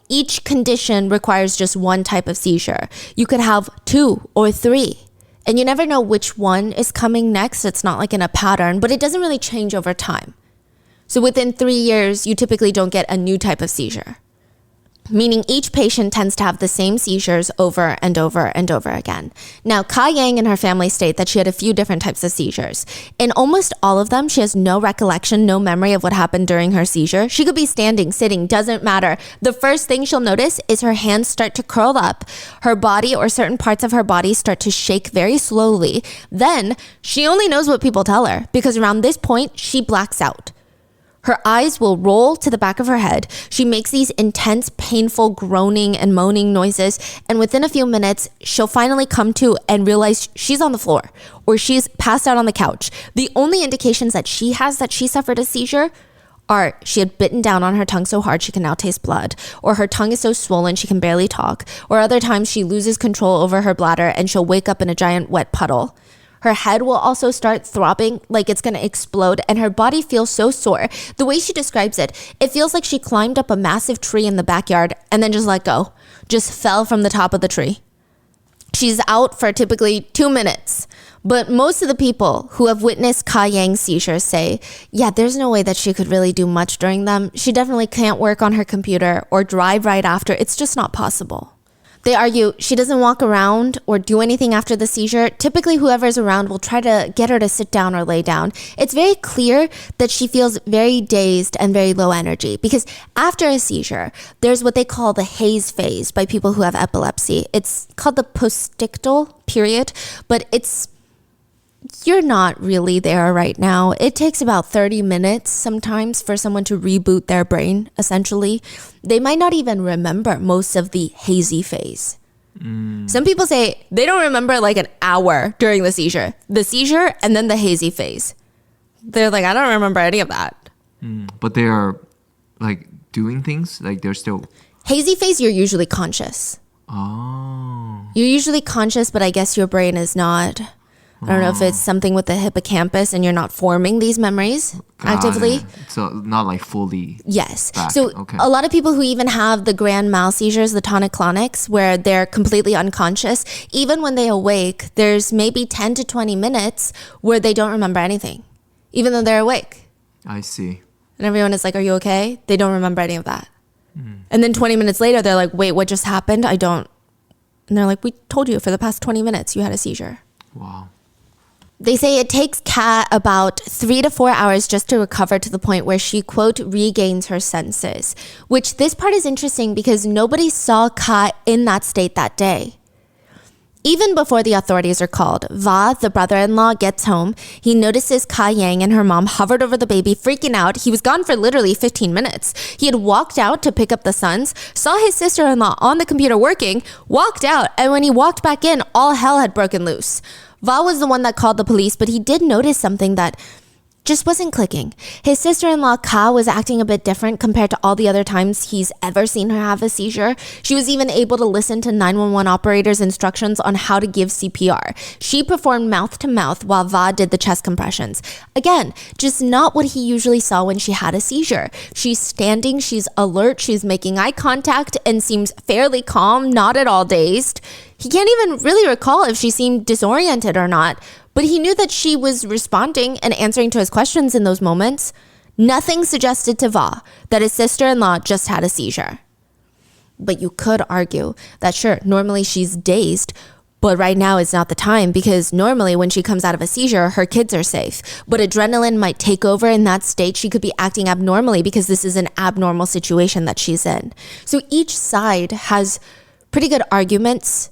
each condition requires just one type of seizure. You could have 2 or 3. And you never know which one is coming next. It's not like in a pattern, but it doesn't really change over time. So within 3 years, you typically don't get a new type of seizure. meaning each patient tends to have the same seizures over and over and over again. Now, Ka Yang and her family state that she had a few different types of seizures. In almost all of them, she has no recollection, no memory of what happened during her seizure. She could be standing, sitting, doesn't matter. The first thing she'll notice is her hands start to curl up, her body or certain parts of her body start to shake very slowly. Then, she only knows what people tell her, because around this point, she blacks out. Her eyes will roll to the back of her head. She makes these intense, painful groaning and moaning noises. And within a few minutes, she'll finally come to and realize she's on the floor or she's passed out on the couch. The only indications that she has that she suffered a seizure are she had bitten down on her tongue so hard she can now taste blood, or her tongue is so swollen she can barely talk, or other times she loses control over her bladder and she'll wake up in a giant wet puddle. Her head will also start throbbing like it's going to explode, and her body feels so sore. The way she describes it, it feels like she climbed up a massive tree in the backyard and then just let go, just fell from the top of the tree. She's out for typically 2 minutes. But most of the people who have witnessed Ka Yang's seizures say, yeah, there's no way that she could really do much during them. She definitely can't work on her computer or drive right after. It's just not possible. They argue she doesn't walk around or do anything after the seizure. Typically, whoever's around will try to get her to sit down or lay down. It's very clear that she feels very dazed and very low energy, because after a seizure, there's what they call the haze phase by people who have epilepsy. It's called the postictal period, but you're not really there right now. It takes about 30 minutes sometimes for someone to reboot their brain, essentially. They might not even remember most of the hazy phase. Some people say they don't remember like an hour during the seizure and then the hazy phase. They're like, I don't remember any of that. But they are like doing things, like they're still... Hazy phase, you're usually conscious. Oh. You're usually conscious, but I guess your brain is not... I don't know if it's something with the hippocampus and you're not forming these memories actively. So not like fully. Yes. Back. So okay. A lot of people who even have the grand mal seizures, the tonic-clonics, where they're completely unconscious, even when they awake, there's maybe 10 to 20 minutes where they don't remember anything, even though they're awake. I see. And everyone is like, are you okay? They don't remember any of that. And then 20 minutes later, they're like, wait, what just happened? I don't. And they're like, we told you for the past 20 minutes you had a seizure. Wow. They say it takes Kat about 3 to 4 hours just to recover to the point where she, quote, regains her senses. Which this part is interesting because nobody saw Kat in that state that day. Even before the authorities are called, Va, the brother-in-law, gets home. He notices Ka Yang and her mom hovered over the baby, freaking out. He was gone for literally 15 minutes. He had walked out to pick up the sons, saw his sister-in-law on the computer working, walked out, and when he walked back in, all hell had broken loose. Va was the one that called the police, but he did notice something that just wasn't clicking. His sister-in-law, Ka, was acting a bit different compared to all the other times he's ever seen her have a seizure. She was even able to listen to 911 operators' instructions on how to give CPR. She performed mouth-to-mouth while Va did the chest compressions. Again, just not what he usually saw when she had a seizure. She's standing, she's alert, she's making eye contact, and seems fairly calm, not at all dazed. He can't even really recall if she seemed disoriented or not, but he knew that she was responding and answering to his questions in those moments. Nothing suggested to Va that his sister-in-law just had a seizure. But you could argue that sure, normally she's dazed, but right now is not the time because normally when she comes out of a seizure, her kids are safe. But adrenaline might take over in that state. She could be acting abnormally because this is an abnormal situation that she's in. So each side has pretty good arguments.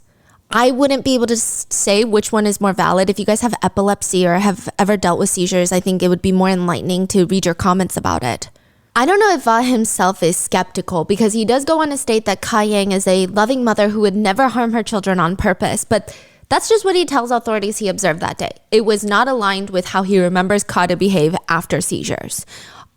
I wouldn't be able to say which one is more valid. If you guys have epilepsy or have ever dealt with seizures, I think it would be more enlightening to read your comments about it. I don't know if Va himself is skeptical because he does go on to state that Ka Yang is a loving mother who would never harm her children on purpose, but that's just what he tells authorities he observed that day. It was not aligned with how he remembers Ka to behave after seizures.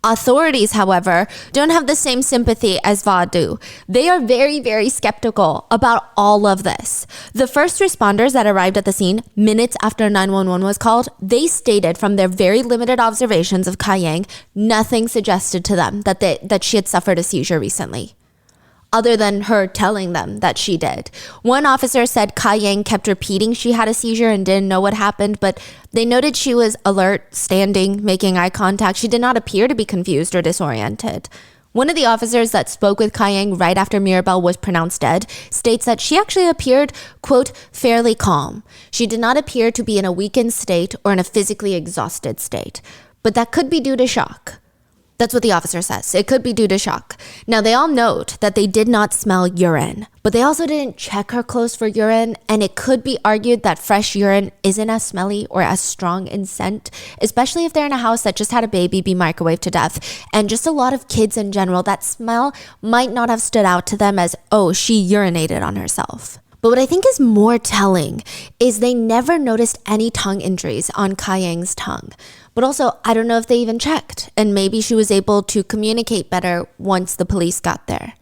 Authorities, however, don't have the same sympathy as Va do. They are very, very skeptical about all of this. The first responders that arrived at the scene minutes after 911 was called, they stated from their very limited observations of Ka Yang, nothing suggested to them that she had suffered a seizure recently, other than her telling them that she did. One officer said Ka Yang kept repeating she had a seizure and didn't know what happened, but they noted she was alert, standing, making eye contact. She did not appear to be confused or disoriented. One of the officers that spoke with Ka-Yang right after Mirabel was pronounced dead states that she actually appeared, quote, fairly calm. She did not appear to be in a weakened state or in a physically exhausted state, but that could be due to shock. That's what the officer says. It could be due to shock. Now, they all note that they did not smell urine, but they also didn't check her clothes for urine, and it could be argued that fresh urine isn't as smelly or as strong in scent, especially if they're in a house that just had a baby be microwaved to death. And just a lot of kids in general, that smell might not have stood out to them as, oh, she urinated on herself. But what I think is more telling is they never noticed any tongue injuries on Ka-Yang's tongue. But also, I don't know if they even checked, and maybe she was able to communicate better once the police got there.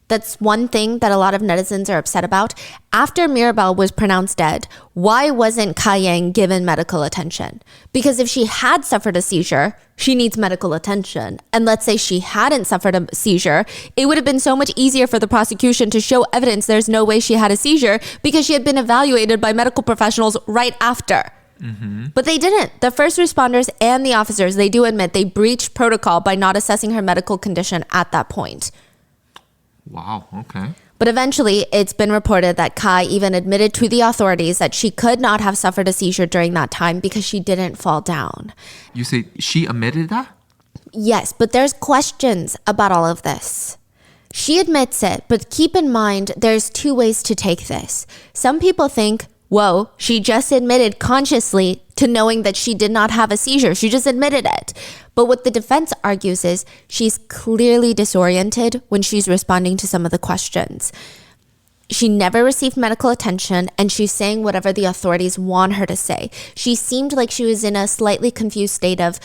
That's one thing that a lot of netizens are upset about. After Mirabel was pronounced dead, why wasn't Ka-Yang given medical attention? Because if she had suffered a seizure, she needs medical attention. And let's say she hadn't suffered a seizure, it would have been so much easier for the prosecution to show evidence there's no way she had a seizure because she had been evaluated by medical professionals right after. But they didn't. The first responders and the officers, they do admit they breached protocol by not assessing her medical condition at that point. Wow, okay. But eventually, it's been reported that Kai even admitted to the authorities that she could not have suffered a seizure during that time because she didn't fall down. You say she admitted that? Yes, but there's questions about all of this. She admits it, but keep in mind, there's two ways to take this. Some people think, whoa, she just admitted consciously to knowing that she did not have a seizure. She just admitted it. But what the defense argues is she's clearly disoriented when she's responding to some of the questions. She never received medical attention, and she's saying whatever the authorities want her to say. She seemed like she was in a slightly confused state of,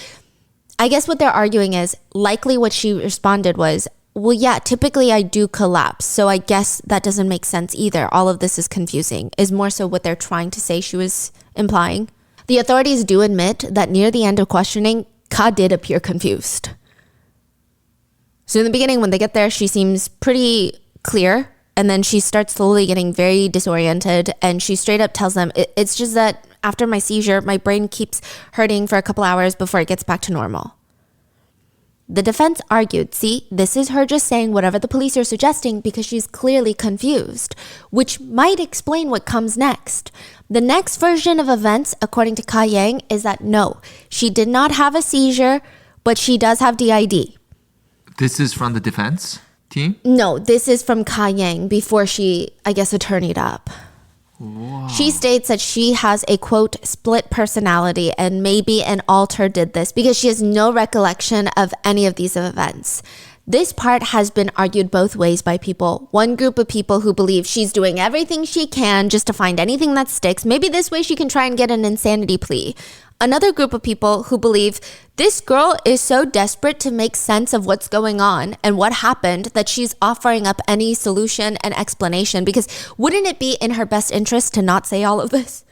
I guess what they're arguing is likely what she responded was, well, yeah, typically I do collapse, so I guess that doesn't make sense either. All of this is confusing, is more so what they're trying to say she was implying. The authorities do admit that near the end of questioning, Ka did appear confused. So in the beginning, when they get there, she seems pretty clear, and then she starts slowly getting very disoriented, and she straight up tells them, it's just that after my seizure, my brain keeps hurting for a couple hours before it gets back to normal. The defense argued, see, this is her just saying whatever the police are suggesting because she's clearly confused, which might explain what comes next. The next version of events, according to Ka-Yang, is that no, she did not have a seizure, but she does have DID. This is from the defense team? No, this is from Ka-Yang before she, I guess, attorneyed up. Wow. She states that she has a, quote, split personality, and maybe an alter did this because she has no recollection of any of these events. This part has been argued both ways by people. One group of people who believe she's doing everything she can just to find anything that sticks. Maybe this way she can try and get an insanity plea. Another group of people who believe this girl is so desperate to make sense of what's going on and what happened that she's offering up any solution and explanation, because wouldn't it be in her best interest to not say all of this?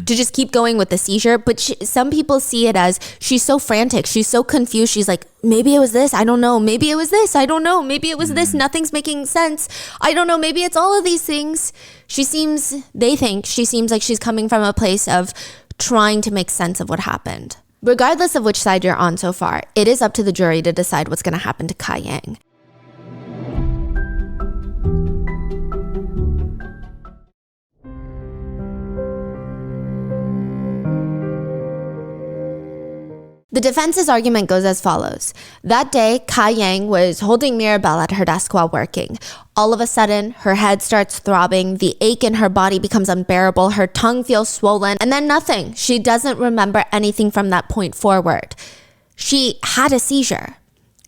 To just keep going with the seizure? But some people see it as she's so frantic, she's so confused, she's like, maybe it was this, I don't know, maybe it was this, I don't know, maybe it was this, nothing's making sense, I don't know, maybe it's all of these things. They think she seems like she's coming from a place of trying to make sense of what happened. Regardless of which side you're on so far, it is up to the jury to decide what's going to happen to Ka-Yang. The defense's argument goes as follows. That day, Ka-Yang was holding Mirabel at her desk while working. All of a sudden, her head starts throbbing, the ache in her body becomes unbearable, her tongue feels swollen, and then nothing. She doesn't remember anything from that point forward. She had a seizure.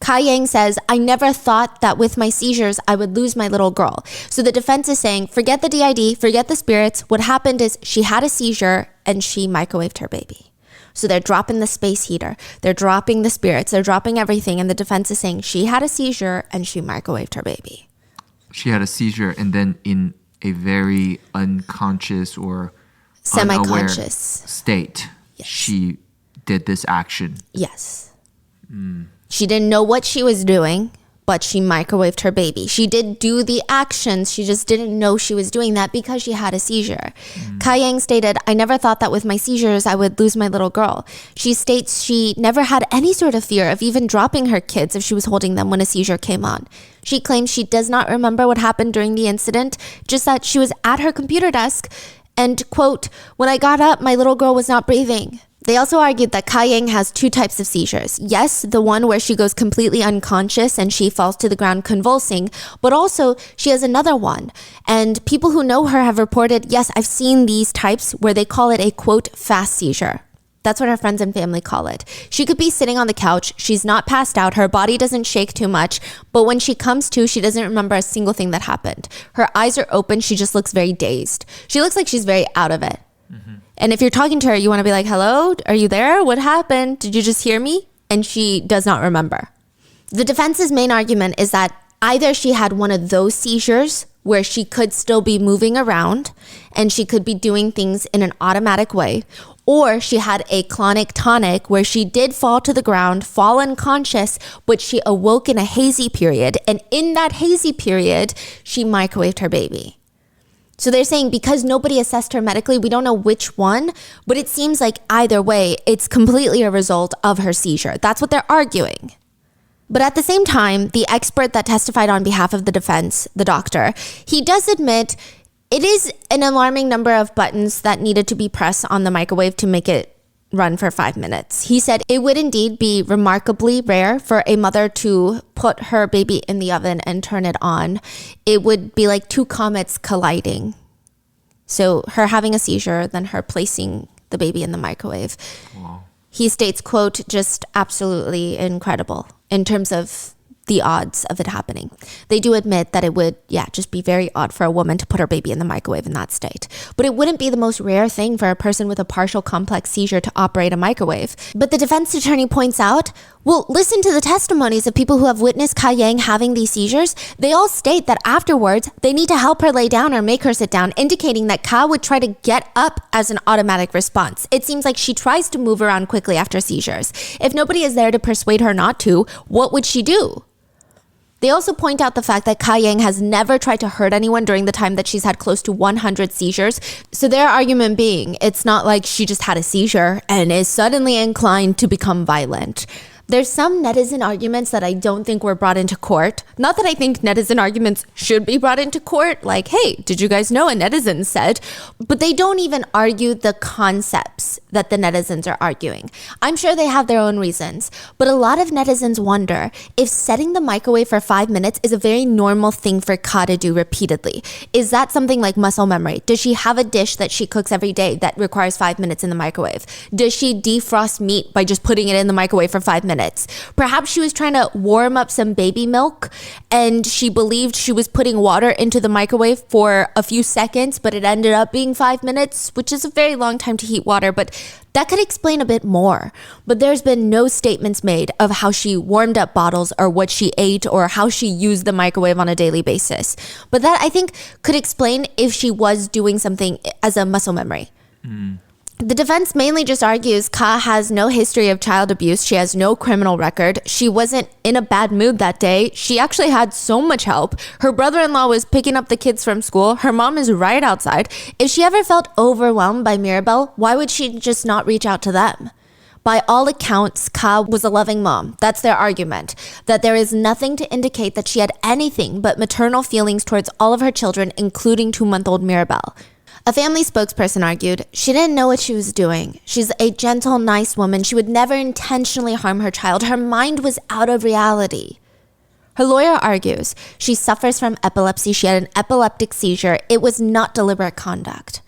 Ka-Yang says, I never thought that with my seizures, I would lose my little girl. So the defense is saying, forget the DID, forget the spirits. What happened is she had a seizure and she microwaved her baby. So they're dropping the space heater, they're dropping the spirits, they're dropping everything. And the defense is saying she had a seizure and she microwaved her baby. She had a seizure, and then in a very unconscious or Semi-conscious state, yes, she did this action. Yes. She didn't know what she was doing, but she microwaved her baby. She did do the actions. She just didn't know she was doing that because she had a seizure. Ka Yang stated, "I never thought that with my seizures, I would lose my little girl." She states she never had any sort of fear of even dropping her kids if she was holding them when a seizure came on. She claims she does not remember what happened during the incident, just that she was at her computer desk and, quote, "When I got up, my little girl was not breathing." They also argued that Ka Yang has two types of seizures. Yes, the one where she goes completely unconscious and she falls to the ground convulsing, but also she has another one. And people who know her have reported, yes, I've seen these types where they call it a, quote, fast seizure. That's what her friends and family call it. She could be sitting on the couch, she's not passed out, her body doesn't shake too much, but when she comes to, she doesn't remember a single thing that happened. Her eyes are open, she just looks very dazed. She looks like she's very out of it. And if you're talking to her, you want to be like, "Hello, are you there? What happened? Did you just hear me?" And she does not remember. The defense's main argument is that either she had one of those seizures where she could still be moving around and she could be doing things in an automatic way, or she had a clonic tonic where she did fall to the ground, fall unconscious, but she awoke in a hazy period. And in that hazy period, she microwaved her baby. So they're saying because nobody assessed her medically, we don't know which one, but it seems like either way, it's completely a result of her seizure. That's what they're arguing. But at the same time, the expert that testified on behalf of the defense, the doctor, he does admit it is an alarming number of buttons that needed to be pressed on the microwave to make it run for 5 minutes. He said it would indeed be remarkably rare for a mother to put her baby in the oven and turn it on. It would be like two comets colliding. So her having a seizure, then her placing the baby in the microwave. Wow. He states, quote, "just absolutely incredible in terms of the odds of it happening." They do admit that it would, just be very odd for a woman to put her baby in the microwave in that state. But it wouldn't be the most rare thing for a person with a partial complex seizure to operate a microwave. But the defense attorney points out, well, listen to the testimonies of people who have witnessed Ka Yang having these seizures. They all state that afterwards, they need to help her lay down or make her sit down, indicating that Ka would try to get up as an automatic response. It seems like she tries to move around quickly after seizures. If nobody is there to persuade her not to, what would she do? They also point out the fact that Ka Yang has never tried to hurt anyone during the time that she's had close to 100 seizures. So their argument being, it's not like she just had a seizure and is suddenly inclined to become violent. There's some netizen arguments that I don't think were brought into court. Not that I think netizen arguments should be brought into court, like, hey, did you guys know a netizen said? But they don't even argue the concepts that the netizens are arguing. I'm sure they have their own reasons, but a lot of netizens wonder if setting the microwave for 5 minutes is a very normal thing for Ka to do repeatedly. Is that something like muscle memory? Does she have a dish that she cooks every day that requires 5 minutes in the microwave? Does she defrost meat by just putting it in the microwave for 5 minutes? Perhaps she was trying to warm up some baby milk and she believed she was putting water into the microwave for a few seconds, but it ended up being 5 minutes, which is a very long time to heat water, but that could explain a bit more. But there's been no statements made of how she warmed up bottles or what she ate or how she used the microwave on a daily basis. But that, I think, could explain if she was doing something as a muscle memory. The defense mainly just argues Ka has no history of child abuse. She has no criminal record. She wasn't in a bad mood that day. She actually had so much help. Her brother-in-law was picking up the kids from school. Her mom is right outside. If she ever felt overwhelmed by Mirabel, why would she just not reach out to them? By all accounts, Ka was a loving mom. That's their argument, that there is nothing to indicate that she had anything but maternal feelings towards all of her children, including 2-month-old Mirabel. A family spokesperson argued, she didn't know what she was doing. She's a gentle, nice woman. She would never intentionally harm her child. Her mind was out of reality. Her lawyer argues, she suffers from epilepsy. She had an epileptic seizure. It was not deliberate conduct.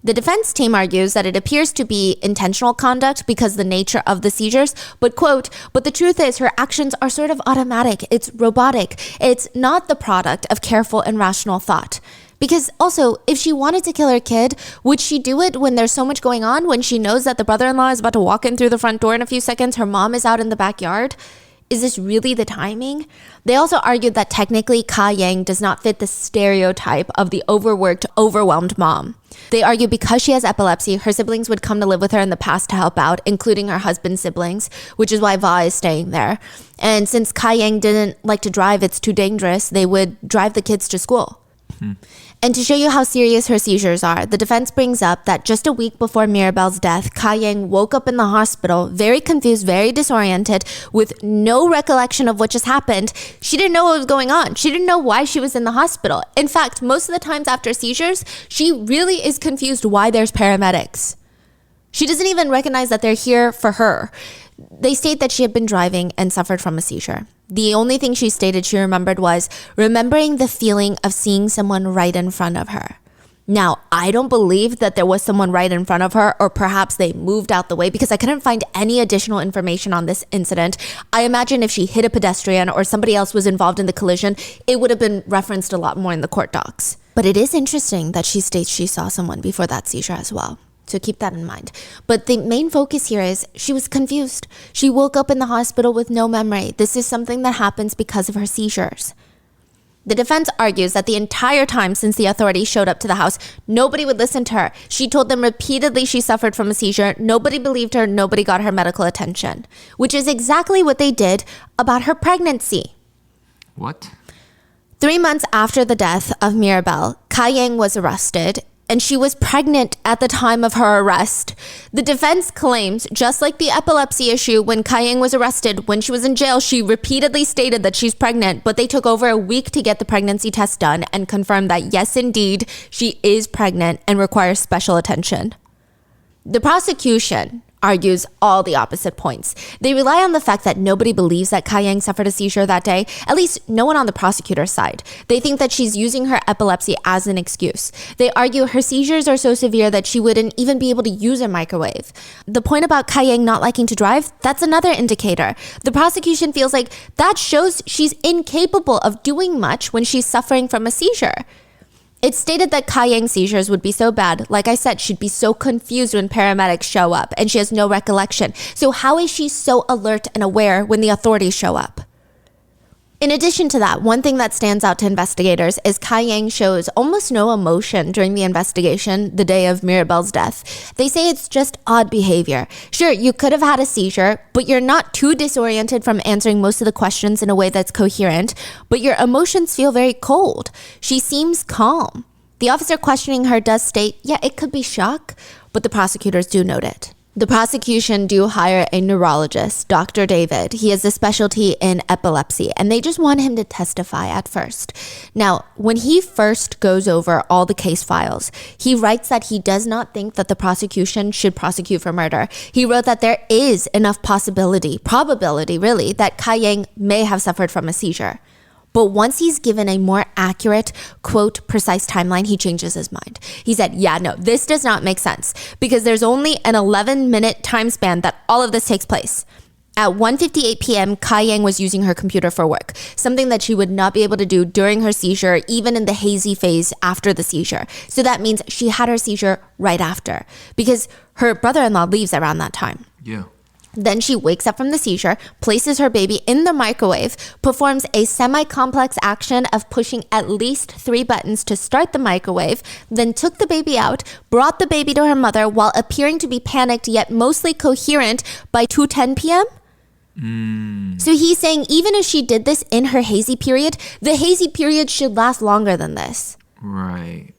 The defense team argues that it appears to be intentional conduct because the nature of the seizures, but quote, but the truth is her actions are sort of automatic. It's robotic. It's not the product of careful and rational thought. Because also, if she wanted to kill her kid, would she do it when there's so much going on, when she knows that the brother-in-law is about to walk in through the front door in a few seconds, her mom is out in the backyard? Is this really the timing? They also argued that technically Ka Yang does not fit the stereotype of the overworked, overwhelmed mom. They argue because she has epilepsy, her siblings would come to live with her in the past to help out, including her husband's siblings, which is why Va is staying there. And since Ka Yang didn't like to drive, it's too dangerous, they would drive the kids to school. And to show you how serious her seizures are, the defense brings up that just a week before Mirabel's death, Ka Yang woke up in the hospital, very confused, very disoriented, with no recollection of what just happened. She didn't know what was going on. She didn't know why she was in the hospital. In fact, most of the times after seizures, she really is confused why there's paramedics. She doesn't even recognize that they're here for her. They state that she had been driving and suffered from a seizure. The only thing she stated she remembered was remembering the feeling of seeing someone right in front of her. Now, I don't believe that there was someone right in front of her, or perhaps they moved out the way, because I couldn't find any additional information on this incident. I imagine if she hit a pedestrian or somebody else was involved in the collision, it would have been referenced a lot more in the court docs. But it is interesting that she states she saw someone before that seizure as well. So keep that in mind. But the main focus here is she was confused. She woke up in the hospital with no memory. This is something that happens because of her seizures. The defense argues that the entire time since the authorities showed up to the house, nobody would listen to her. She told them repeatedly she suffered from a seizure. Nobody believed her. Nobody got her medical attention, which is exactly what they did about her pregnancy. What? 3 months after the death of Mirabel, Ka Yang was arrested, and she was pregnant at the time of her arrest. The defense claims, just like the epilepsy issue, when Ka Yang was arrested, when she was in jail, she repeatedly stated that she's pregnant, but they took over a week to get the pregnancy test done and confirmed that yes, indeed, she is pregnant and requires special attention. The prosecution argues all the opposite points. They rely on the fact that nobody believes that Ka Yang suffered a seizure that day, at least no one on the prosecutor's side. They think that she's using her epilepsy as an excuse. They argue her seizures are so severe that she wouldn't even be able to use a microwave. The point about Ka Yang not liking to drive, that's another indicator. The prosecution feels like that shows she's incapable of doing much when she's suffering from a seizure. It's stated that Ka Yang's seizures would be so bad, like I said, she'd be so confused when paramedics show up, and she has no recollection. So how is she so alert and aware when the authorities show up? In addition to that, one thing that stands out to investigators is Ka Yang shows almost no emotion during the investigation the day of Mirabel's death. They say it's just odd behavior. Sure, you could have had a seizure, but you're not too disoriented from answering most of the questions in a way that's coherent, but your emotions feel very cold. She seems calm. The officer questioning her does state, yeah, it could be shock, but the prosecutors do note it. The prosecution do hire a neurologist, Dr. David. He has a specialty in epilepsy, and they just want him to testify at first. Now, when he first goes over all the case files, he writes that he does not think that the prosecution should prosecute for murder. He wrote that there is enough probability really, that Ka Yang may have suffered from a seizure. But once he's given a more accurate, quote, precise timeline, he changes his mind. He said, yeah, no, this does not make sense because there's only an 11-minute time span that all of this takes place. At 1:58 p.m., Ka Yang was using her computer for work, something that she would not be able to do during her seizure, even in the hazy phase after the seizure. So that means she had her seizure right after because her brother-in-law leaves around that time. Yeah. Then she wakes up from the seizure, places her baby in the microwave, performs a semi-complex action of pushing at least 3 buttons to start the microwave, then took the baby out, brought the baby to her mother while appearing to be panicked yet mostly coherent by 2:10 p.m. So he's saying even if she did this in her hazy period, the hazy period should last longer than this. Right.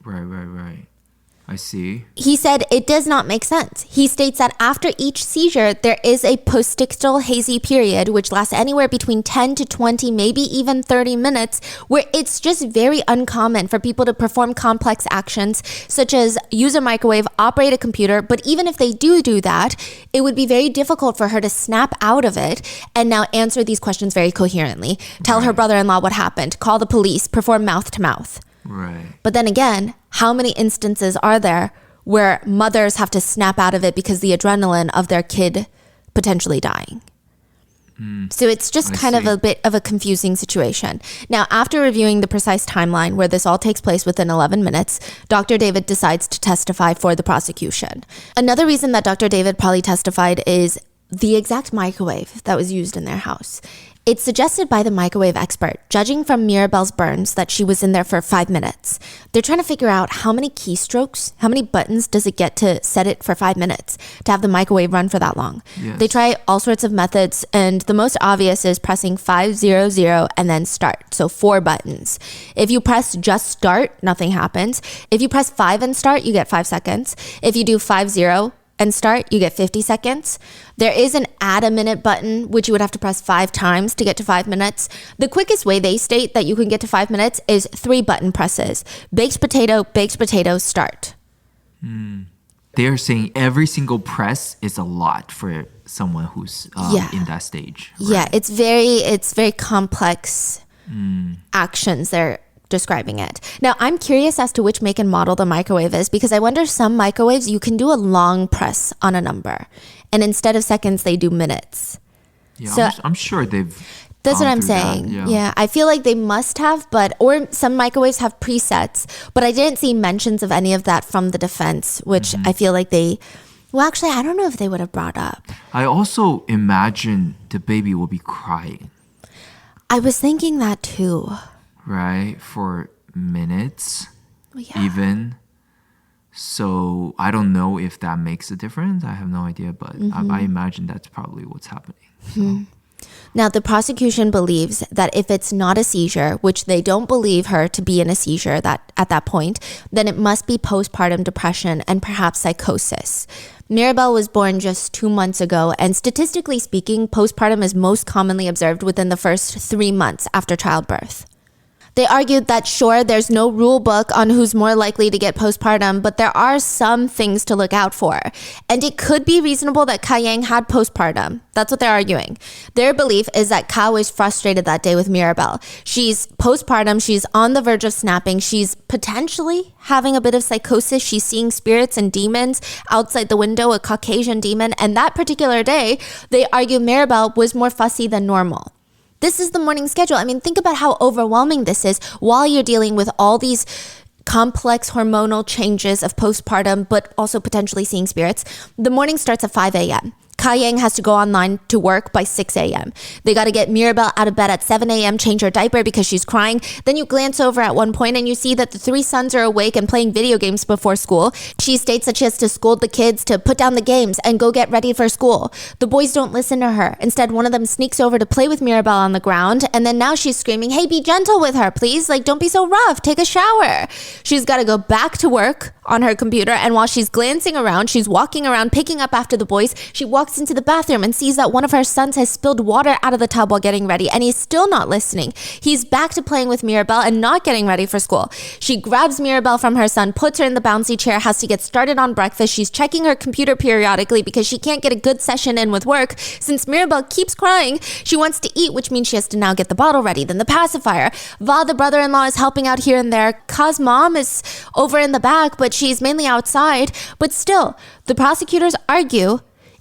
I see. He said it does not make sense. He states that after each seizure, there is a postictal hazy period, which lasts anywhere between 10 to 20, maybe even 30 minutes, where it's just very uncommon for people to perform complex actions, such as use a microwave, operate a computer. But even if they do that, it would be very difficult for her to snap out of it and now answer these questions very coherently, tell her brother-in-law what happened, call the police, perform mouth to mouth. Right. But then again, how many instances are there where mothers have to snap out of it because the adrenaline of their kid potentially dying? So it's just kind of a bit of a confusing situation. Now, after reviewing the precise timeline where this all takes place within 11 minutes, Dr. David decides to testify for the prosecution. Another reason that Dr. David probably testified is the exact microwave that was used in their house. It's suggested by the microwave expert, judging from Mirabel's burns, that she was in there for 5 minutes. They're trying to figure out how many keystrokes, how many buttons does it get to set it for 5 minutes to have the microwave run for that long. Yes. They try all sorts of methods, and the most obvious is pressing 500 and then start. So 4 buttons. If you press just start, nothing happens. If you press 5 and start, you get 5 seconds. If you do 50 and start, you get 50 seconds. There is an add a minute button, which you would have to press 5 times to get to 5 minutes. The quickest way they state that you can get to 5 minutes is 3 button presses. Baked potato, start. They're saying every single press is a lot for someone who's in that stage. Right? Yeah, it's very complex actions they're describing it. Now, I'm curious as to which make and model the microwave is, because I wonder some microwaves you can do a long press on a number, and instead of seconds they do minutes. Yeah, So- I'm sure they've. That's what gone I'm through that, saying. Yeah, I feel like they must have, or some microwaves have presets, but I didn't see mentions of any of that from the defense, which I feel like well, actually, I don't know if they would have brought up. I also imagine the baby will be crying, I was thinking that too. right, for minutes, Yeah. even. So I don't know if that makes a difference. I have no idea, but I imagine that's probably what's happening. So. Now, the prosecution believes that if it's not a seizure, which they don't believe her to be in a seizure at that point, then it must be postpartum depression and perhaps psychosis. Mirabel was born just 2 months ago, and statistically speaking, postpartum is most commonly observed within the first 3 months after childbirth. They argued that, sure, there's no rule book on who's more likely to get postpartum, but there are some things to look out for. And it could be reasonable that Ka Yang had postpartum. That's what they're arguing. Their belief is that Ka was frustrated that day with Mirabel. She's postpartum. She's on the verge of snapping. She's potentially having a bit of psychosis. She's seeing spirits and demons outside the window, a Caucasian demon. And that particular day, they argue Mirabel was more fussy than normal. This is the morning schedule. I mean, think about how overwhelming this is while you're dealing with all these complex hormonal changes of postpartum, but also potentially seeing spirits. The morning starts at 5 a.m. Ka Yang has to go online to work by 6 a.m. They got to get Mirabel out of bed at 7 a.m., change her diaper because she's crying. Then you glance over at one point and you see that the 3 sons are awake and playing video games before school. She states that she has to scold the kids to put down the games and go get ready for school. The boys don't listen to her. Instead, one of them sneaks over to play with Mirabel on the ground, and then now she's screaming, "Hey, be gentle with her, please. Like, don't be so rough. Take a shower." She's got to go back to work on her computer, and while she's glancing around, she's walking around picking up after the boys. She walks into the bathroom and sees that one of her sons has spilled water out of the tub while getting ready, and he's still not listening. He's back to playing with Mirabel and not getting ready for school. She grabs Mirabel from her son, puts her in the bouncy chair, has to get started on breakfast. She's checking her computer periodically because she can't get a good session in with work. Since Mirabel keeps crying, she wants to eat, which means she has to now get the bottle ready, then the pacifier. Va, the brother-in-law, is helping out here and there. Ka's mom is over in the back, but she's mainly outside. But still, the prosecutors argue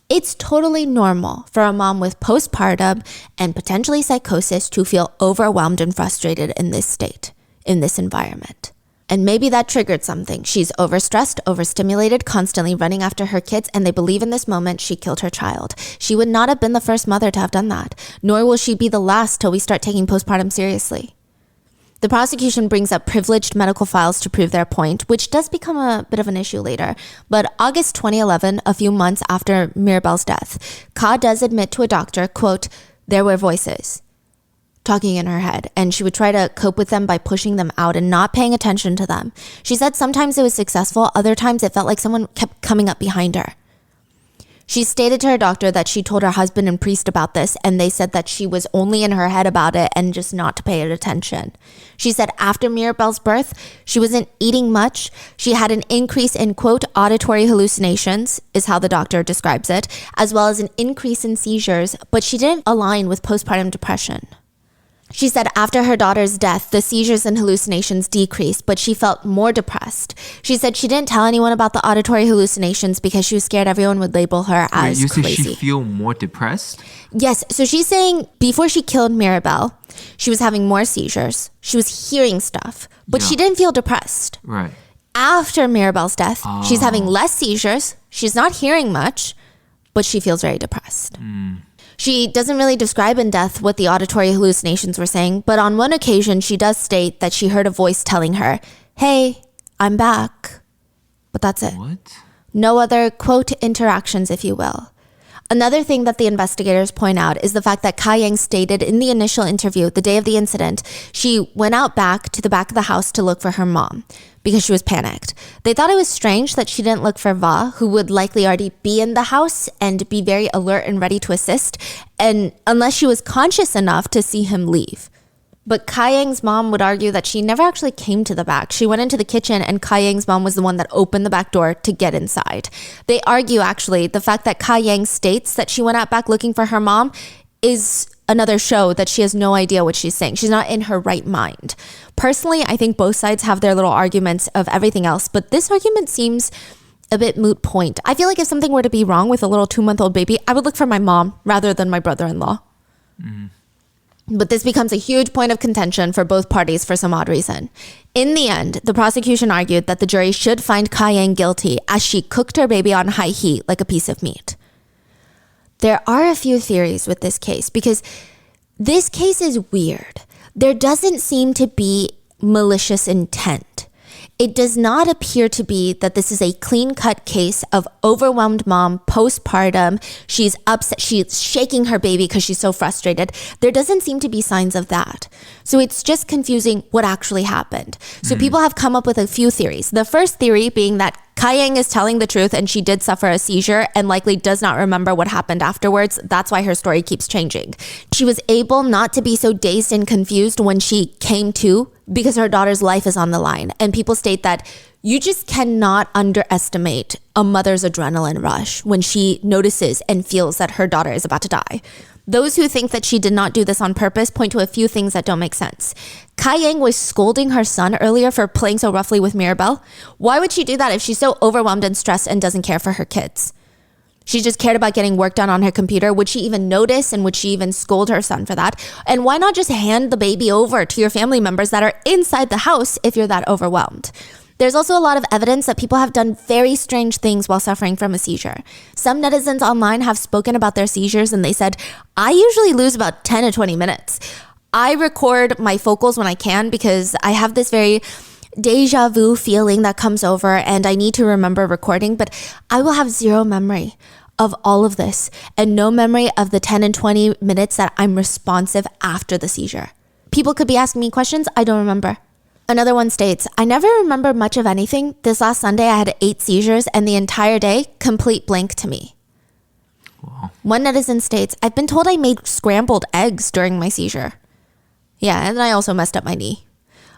it's totally normal for a mom with postpartum and potentially psychosis to feel overwhelmed and frustrated in this state, in this environment. And maybe that triggered something. She's overstressed, overstimulated, constantly running after her kids, and they believe in this moment she killed her child. She would not have been the first mother to have done that, nor will she be the last till we start taking postpartum seriously. The prosecution brings up privileged medical files to prove their point, which does become a bit of an issue later. But August 2011, a few months after Mirabel's death, Ka does admit to a doctor, quote, "There were voices talking in her head, and she would try to cope with them by pushing them out and not paying attention to them. She said sometimes it was successful, other times it felt like someone kept coming up behind her." She stated to her doctor that she told her husband and priest about this, and they said that she was only in her head about it and just not to pay it attention. She said after Mirabel's birth, she wasn't eating much. She had an increase in, quote, auditory hallucinations, is how the doctor describes it, as well as an increase in seizures, but she didn't align with postpartum depression. She said after her daughter's death, the seizures and hallucinations decreased, but she felt more depressed. She said she didn't tell anyone about the auditory hallucinations because she was scared everyone would label her as you crazy. say she feel more depressed? Yes, so she's saying before she killed Mirabel, she was having more seizures. She was hearing stuff, but she didn't feel depressed. Right. After Mirabel's death, she's having less seizures. She's not hearing much, but she feels very depressed. She doesn't really describe in depth what the auditory hallucinations were saying, but on one occasion, she does state that she heard a voice telling her, "Hey, I'm back." But that's it. What? No other, quote, interactions, if you will. Another thing that the investigators point out is the fact that Ka Yang stated in the initial interview, the day of the incident, she went out back to the back of the house to look for her mom because she was panicked. They thought it was strange that she didn't look for Va, who would likely already be in the house and be very alert and ready to assist, and unless she was conscious enough to see him leave. But Ka Yang's mom would argue that she never actually came to the back. She went into the kitchen and Ka Yang's mom was the one that opened the back door to get inside. They argue actually the fact that Ka Yang states that she went out back looking for her mom is another show that she has no idea what she's saying. She's not in her right mind. Personally, I think both sides have their little arguments of everything else, but this argument seems a bit moot point. I feel like if something were to be wrong with a little 2-month-old baby, I would look for my mom rather than my brother-in-law. But this becomes a huge point of contention for both parties for some odd reason. In the end, the prosecution argued that the jury should find Ka Yang guilty as she cooked her baby on high heat like a piece of meat. There are a few theories with this case because this case is weird. There doesn't seem to be malicious intent. It does not appear to be that this is a clean-cut case of overwhelmed mom postpartum. She's upset. She's shaking her baby because she's so frustrated. There doesn't seem to be signs of that. So it's just confusing what actually happened. So people have come up with a few theories. The first theory being that Ka Yang is telling the truth and she did suffer a seizure and likely does not remember what happened afterwards. That's why her story keeps changing. She was able not to be so dazed and confused when she came to because her daughter's life is on the line. And people state that you just cannot underestimate a mother's adrenaline rush when she notices and feels that her daughter is about to die. Those who think that she did not do this on purpose point to a few things that don't make sense. Ka Yang was scolding her son earlier for playing so roughly with Mirabelle. Why would she do that if she's so overwhelmed and stressed and doesn't care for her kids? She just cared about getting work done on her computer. Would she even notice, and would she even scold her son for that? And why not just hand the baby over to your family members that are inside the house if you're that overwhelmed? There's also a lot of evidence that people have done very strange things while suffering from a seizure. Some netizens online have spoken about their seizures and they said, I usually lose about 10 to 20 minutes. I record my focals when I can because I have this very deja vu feeling that comes over and I need to remember recording, but I will have zero memory of all of this and no memory of the 10 and 20 minutes that I'm responsive after the seizure. People could be asking me questions, I don't remember. Another one states, I never remember much of anything. This last Sunday, I had 8 seizures and the entire day, complete blank to me. Wow. One netizen states, I've been told I made scrambled eggs during my seizure. Yeah, and I also messed up my knee.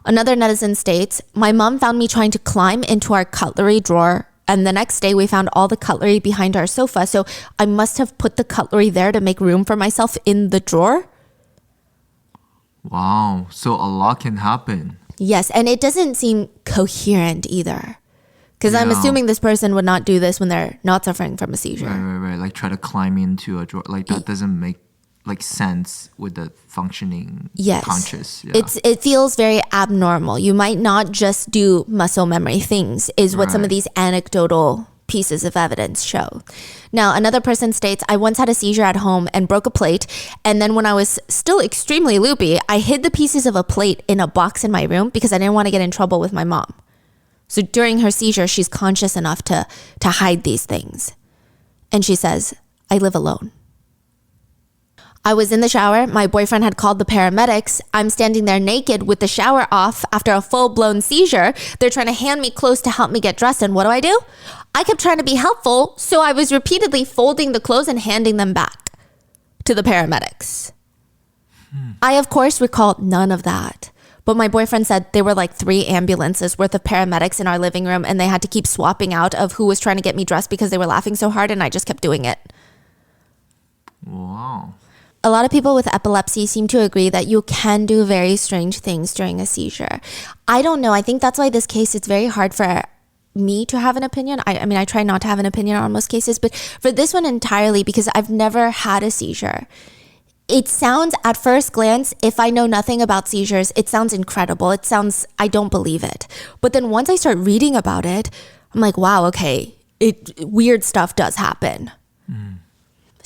Another netizen states, my mom found me trying to climb into our cutlery drawer and the next day we found all the cutlery behind our sofa, so I must have put the cutlery there to make room for myself in the drawer. Wow, so a lot can happen. Yes, and it doesn't seem coherent either. Because I'm assuming this person would not do this when they're not suffering from a seizure. Right. Like try to climb into a drawer. Like that doesn't make like sense with the functioning conscious. Yeah. It feels very abnormal. You might not just do muscle memory things is what some of these anecdotal pieces of evidence show. Now, another person states, I once had a seizure at home and broke a plate. And then when I was still extremely loopy, I hid the pieces of a plate in a box in my room because I didn't want to get in trouble with my mom. So during her seizure, she's conscious enough to hide these things. And she says, I live alone. I was in the shower. My boyfriend had called the paramedics. I'm standing there naked with the shower off after a full-blown seizure. They're trying to hand me clothes to help me get dressed. And what do? I kept trying to be helpful, so I was repeatedly folding the clothes and handing them back to the paramedics. I, of course, recall none of that. But my boyfriend said there were like 3 ambulances worth of paramedics in our living room, and they had to keep swapping out of who was trying to get me dressed because they were laughing so hard, and I just kept doing it. Wow. A lot of people with epilepsy seem to agree that you can do very strange things during a seizure. I don't know. I think that's why this case, it's very hard for me to have an opinion. I mean, I try not to have an opinion on most cases, but for this one entirely, because I've never had a seizure. It sounds, at first glance, if I know nothing about seizures, it sounds incredible. It sounds, I don't believe it. But then once I start reading about it, I'm like, wow, okay, weird stuff does happen.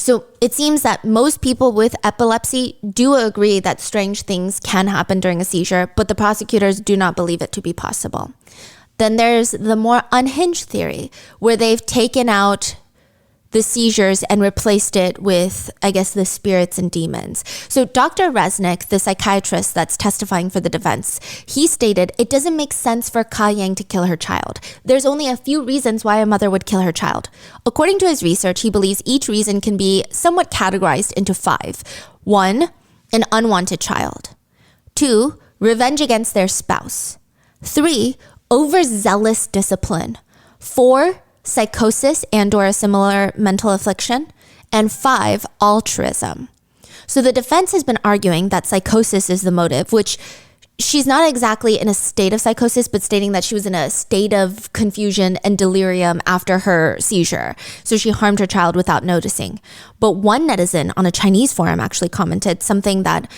So it seems that most people with epilepsy do agree that strange things can happen during a seizure, but the prosecutors do not believe it to be possible. Then there's the more unhinged theory, where they've taken out the seizures and replaced it with, I guess, the spirits and demons. So Dr. Resnick, the psychiatrist that's testifying for the defense, he stated it doesn't make sense for Ka Yang to kill her child. There's only a few reasons why a mother would kill her child. According to his research, he believes each reason can be somewhat categorized into 5. 1, an unwanted child. 2, revenge against their spouse. 3, overzealous discipline. 4, psychosis and or a similar mental affliction. And 5, altruism. So the defense has been arguing that psychosis is the motive, which she's not exactly in a state of psychosis, but stating that she was in a state of confusion and delirium after her seizure. So she harmed her child without noticing. But one netizen on a Chinese forum actually commented something that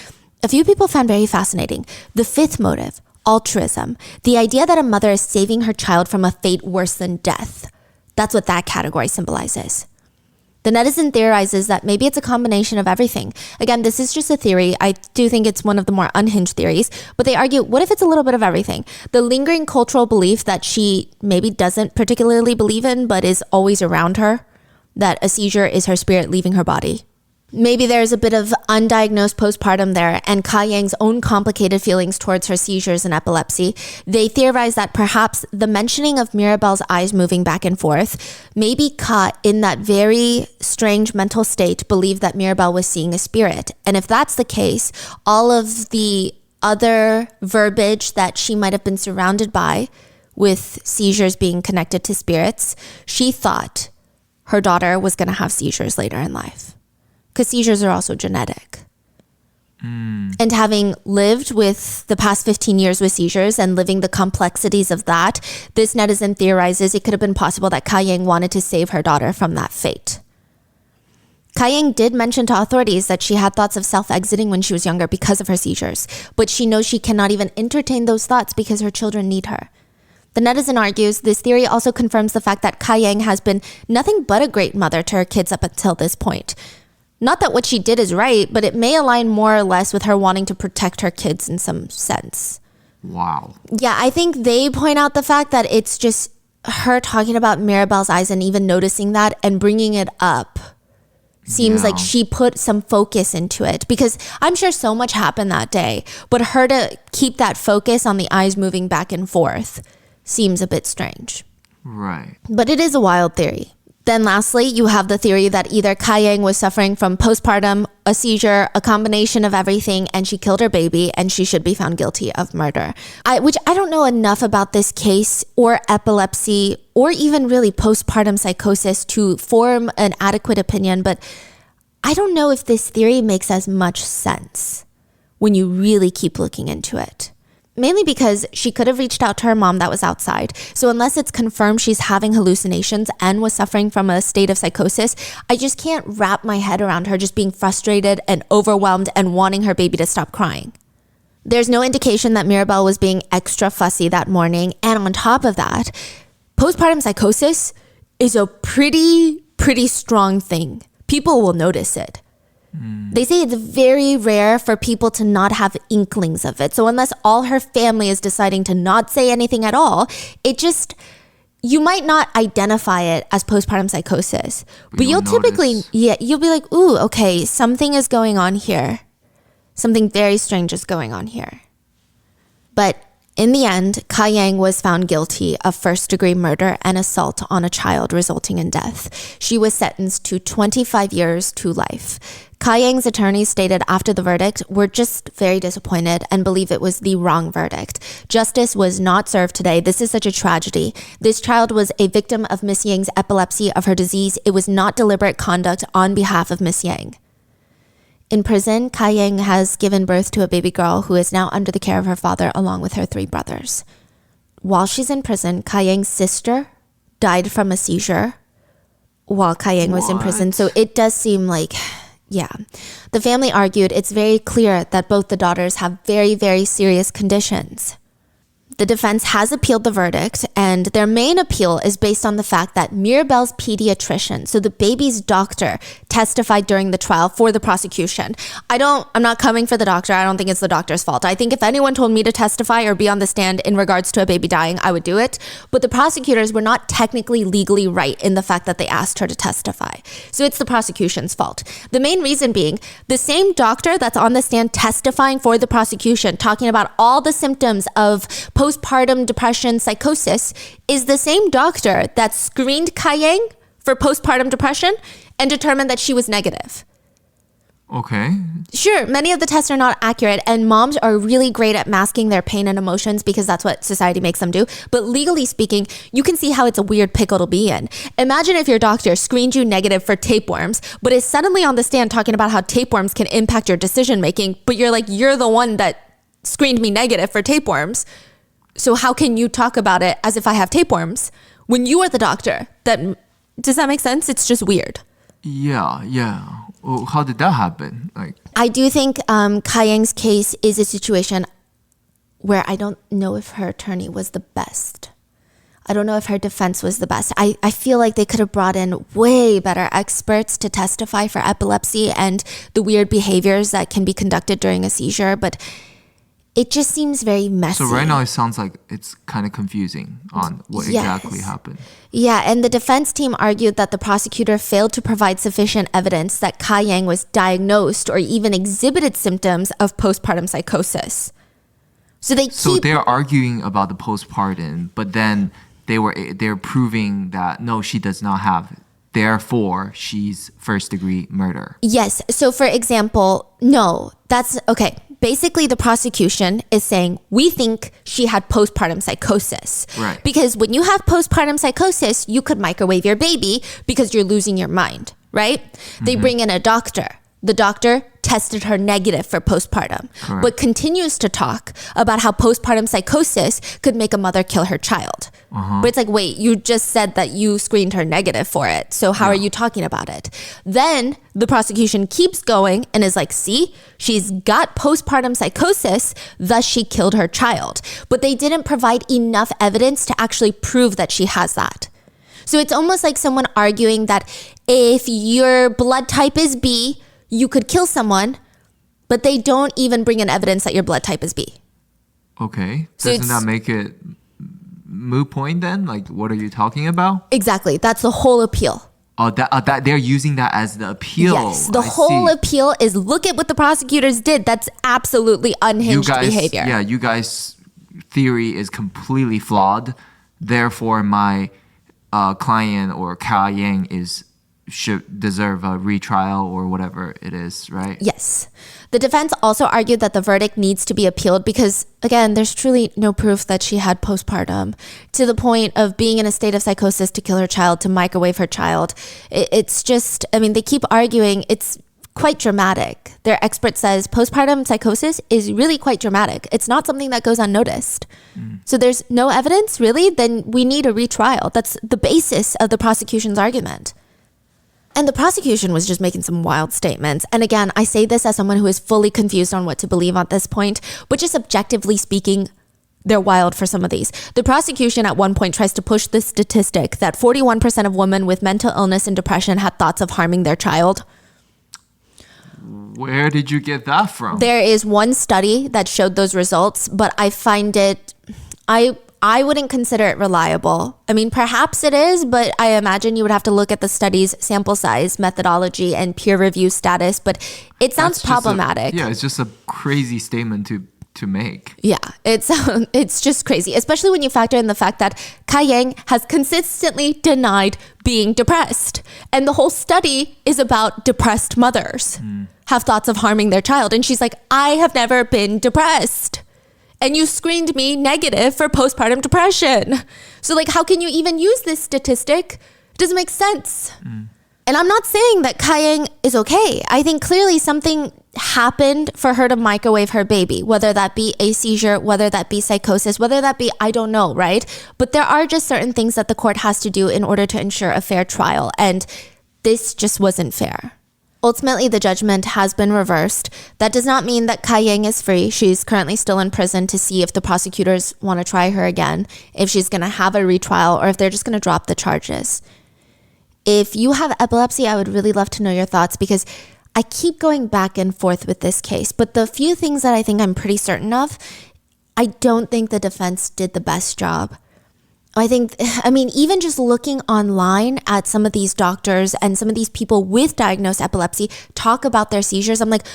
a few people found very fascinating. The 5th motive, altruism. The idea that a mother is saving her child from a fate worse than death. That's what that category symbolizes. The netizen theorizes that maybe it's a combination of everything. Again, this is just a theory. I do think it's one of the more unhinged theories, but they argue, what if it's a little bit of everything? The lingering cultural belief that she maybe doesn't particularly believe in, but is always around her, that a seizure is her spirit leaving her body. Maybe there's a bit of undiagnosed postpartum there, and Ka Yang's own complicated feelings towards her seizures and epilepsy. They theorize that perhaps the mentioning of Mirabelle's eyes moving back and forth, maybe Ka, in that very strange mental state, believed that Mirabelle was seeing a spirit. And if that's the case, all of the other verbiage that she might have been surrounded by, with seizures being connected to spirits, she thought her daughter was going to have seizures later in life. Because seizures are also genetic. And having lived with the past 15 years with seizures and living the complexities of that, this netizen theorizes it could have been possible that Ka Yang wanted to save her daughter from that fate. Ka Yang did mention to authorities that she had thoughts of self-exiting when she was younger because of her seizures, but she knows she cannot even entertain those thoughts because her children need her. The netizen argues this theory also confirms the fact that Ka Yang has been nothing but a great mother to her kids up until this point. Not that what she did is right, but it may align more or less with her wanting to protect her kids in some sense. Wow. Yeah, I think they point out the fact that it's just her talking about Mirabelle's eyes and even noticing that and bringing it up seems like she put some focus into it, because I'm sure so much happened that day, but her to keep that focus on the eyes moving back and forth seems a bit strange. Right. But it is a wild theory. Then lastly, you have the theory that either Ka Yang was suffering from postpartum, a seizure, a combination of everything, and she killed her baby, and she should be found guilty of murder. Which I don't know enough about this case or epilepsy or even really postpartum psychosis to form an adequate opinion, but I don't know if this theory makes as much sense when you really keep looking into it. Mainly because she could have reached out to her mom that was outside. So unless it's confirmed she's having hallucinations and was suffering from a state of psychosis, I just can't wrap my head around her just being frustrated and overwhelmed and wanting her baby to stop crying. There's no indication that Mirabelle was being extra fussy that morning. And on top of that, postpartum psychosis is a pretty strong thing. People will notice it. They say it's very rare for people to not have inklings of it. So unless all her family is deciding to not say anything at all, you might not identify it as postpartum psychosis. But you'll typically, you'll be like, ooh, okay, something is going on here. Something very strange is going on here. But in the end, Ka Yang was found guilty of first-degree murder and assault on a child resulting in death. She was sentenced to 25 years to life. Ka Yang's attorneys stated after the verdict, "We're just very disappointed and believe it was the wrong verdict. Justice was not served today. This is such a tragedy. This child was a victim of Miss Yang's epilepsy, of her disease. It was not deliberate conduct on behalf of Miss Yang." In prison, Ka Yang has given birth to a baby girl who is now under the care of her father along with her 3 brothers. While she's in prison, Ka Yang's sister died from a seizure while Ka Yang was in prison. So it does seem like, the family argued it's very clear that both the daughters have very, very serious conditions. The defense has appealed the verdict, and their main appeal is based on the fact that Mirabelle's pediatrician, so the baby's doctor, testified during the trial for the prosecution. I'm not coming for the doctor. I don't think it's the doctor's fault. I think if anyone told me to testify or be on the stand in regards to a baby dying, I would do it. But the prosecutors were not technically legally right in the fact that they asked her to testify. So it's the prosecution's fault. The main reason being the same doctor that's on the stand testifying for the prosecution, talking about all the symptoms of postpartum depression psychosis, is the same doctor that screened Ka-Yang for postpartum depression and determined that she was negative. Okay. Sure, many of the tests are not accurate, and moms are really great at masking their pain and emotions because that's what society makes them do. But legally speaking, you can see how it's a weird pickle to be in. Imagine if your doctor screened you negative for tapeworms, but is suddenly on the stand talking about how tapeworms can impact your decision making, but you're the one that screened me negative for tapeworms. So how can you talk about it as if I have tapeworms when you are the doctor? Does that make sense? It's just weird. Yeah. Well, how did that happen? I do think Ka-Yang's case is a situation where I don't know if her attorney was the best. I don't know if her defense was the best. I feel like they could have brought in way better experts to testify for epilepsy and the weird behaviors that can be conducted during a seizure, but it just seems very messy. So right now it sounds like it's kind of confusing on what exactly happened. Yeah, and the defense team argued that the prosecutor failed to provide sufficient evidence that Ka-Yang was diagnosed or even exhibited symptoms of postpartum psychosis. So they're arguing about the postpartum, but then they're proving that no, she does not have it. Therefore, she's first-degree murder. Yes. So for example, no, that's okay. Basically, the prosecution is saying, we think she had postpartum psychosis. Right. Because when you have postpartum psychosis, you could microwave your baby because you're losing your mind, right? They bring in a doctor. The doctor tested her negative for postpartum, but continues to talk about how postpartum psychosis could make a mother kill her child. But it's like, wait, you just said that you screened her negative for it. So how are you talking about it? Then the prosecution keeps going and is like, see, she's got postpartum psychosis, thus she killed her child. But they didn't provide enough evidence to actually prove that she has that. So it's almost like someone arguing that if your blood type is B, you could kill someone, but they don't even bring in evidence that your blood type is B. Okay. Doesn't that make it moot point then? Like, what are you talking about? Exactly. That's the whole appeal. Oh, that they're using that as the appeal. Yes. The whole appeal is look at what the prosecutors did. That's absolutely unhinged behavior. Yeah, you guys' theory is completely flawed. Therefore, my client or Ka-Yang should deserve a retrial or whatever it is, right? Yes. The defense also argued that the verdict needs to be appealed because, again, there's truly no proof that she had postpartum to the point of being in a state of psychosis to kill her child, to microwave her child. It's just, they keep arguing. It's quite dramatic. Their expert says postpartum psychosis is really quite dramatic. It's not something that goes unnoticed. So there's no evidence, really? Then we need a retrial. That's the basis of the prosecution's argument. And the prosecution was just making some wild statements. And again, I say this as someone who is fully confused on what to believe at this point, but just objectively speaking, they're wild for some of these. The prosecution at one point tries to push the statistic that 41% of women with mental illness and depression had thoughts of harming their child. Where did you get that from? There is one study that showed those results, but I find it, I wouldn't consider it reliable. Perhaps it is, but I imagine you would have to look at the study's sample size, methodology, and peer review status, but it sounds problematic. It's just a crazy statement to make. Yeah, it's just crazy, especially when you factor in the fact that Ka-Yang has consistently denied being depressed. And the whole study is about depressed mothers have thoughts of harming their child. And she's like, I have never been depressed. And you screened me negative for postpartum depression. So how can you even use this statistic? It doesn't make sense. And I'm not saying that Ka-Yang is okay. I think clearly something happened for her to microwave her baby, whether that be a seizure, whether that be psychosis, whether that be, I don't know, right? But there are just certain things that the court has to do in order to ensure a fair trial. And this just wasn't fair. Ultimately, the judgment has been reversed. That does not mean that Kai Yang is free. She's currently still in prison to see if the prosecutors want to try her again, if she's going to have a retrial, or if they're just going to drop the charges. If you have epilepsy, I would really love to know your thoughts, because I keep going back and forth with this case. But the few things that I think I'm pretty certain of, I don't think the defense did the best job. I mean, even just looking online at some of these doctors and some of these people with diagnosed epilepsy talk about their seizures, I'm like,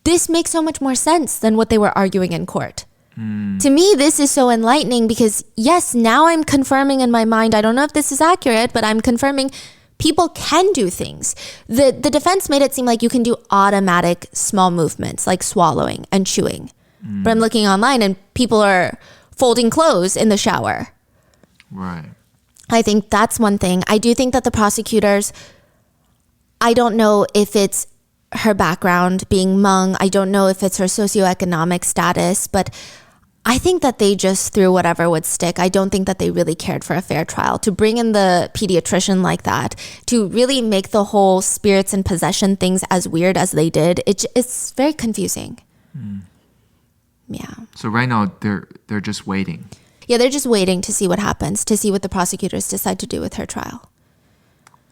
this makes so much more sense than what they were arguing in court. To me, this is so enlightening because, yes, now I'm confirming in my mind, I don't know if this is accurate, but I'm confirming people can do things. The defense made it seem like you can do automatic small movements like swallowing and chewing. But I'm looking online and people are folding clothes in the shower. Right. I think that's one thing. I do think that the prosecutors, I don't know if it's her background being Hmong. I don't know if it's her socioeconomic status, but I think that they just threw whatever would stick. I don't think that they really cared for a fair trial. To bring in the pediatrician like that, to really make the whole spirits and possession things as weird as they did, it's very confusing. Yeah. So right now they're just waiting. Yeah, they're just waiting to see what happens, to see what the prosecutors decide to do with her trial.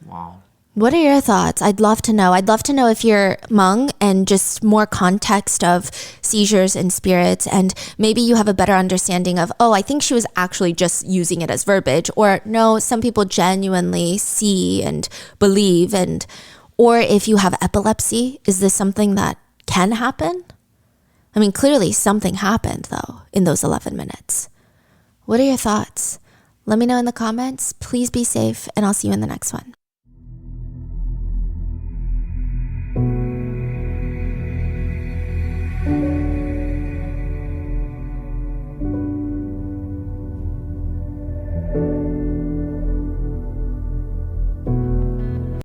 Wow. What are your thoughts? I'd love to know. I'd love to know if you're Hmong and just more context of seizures and spirits, and maybe you have a better understanding of, oh, I think she was actually just using it as verbiage, or no, some people genuinely see and believe, or if you have epilepsy, is this something that can happen? I mean, clearly something happened though in those 11 minutes. What are your thoughts? Let me know in the comments. Please be safe, and I'll see you in the next one.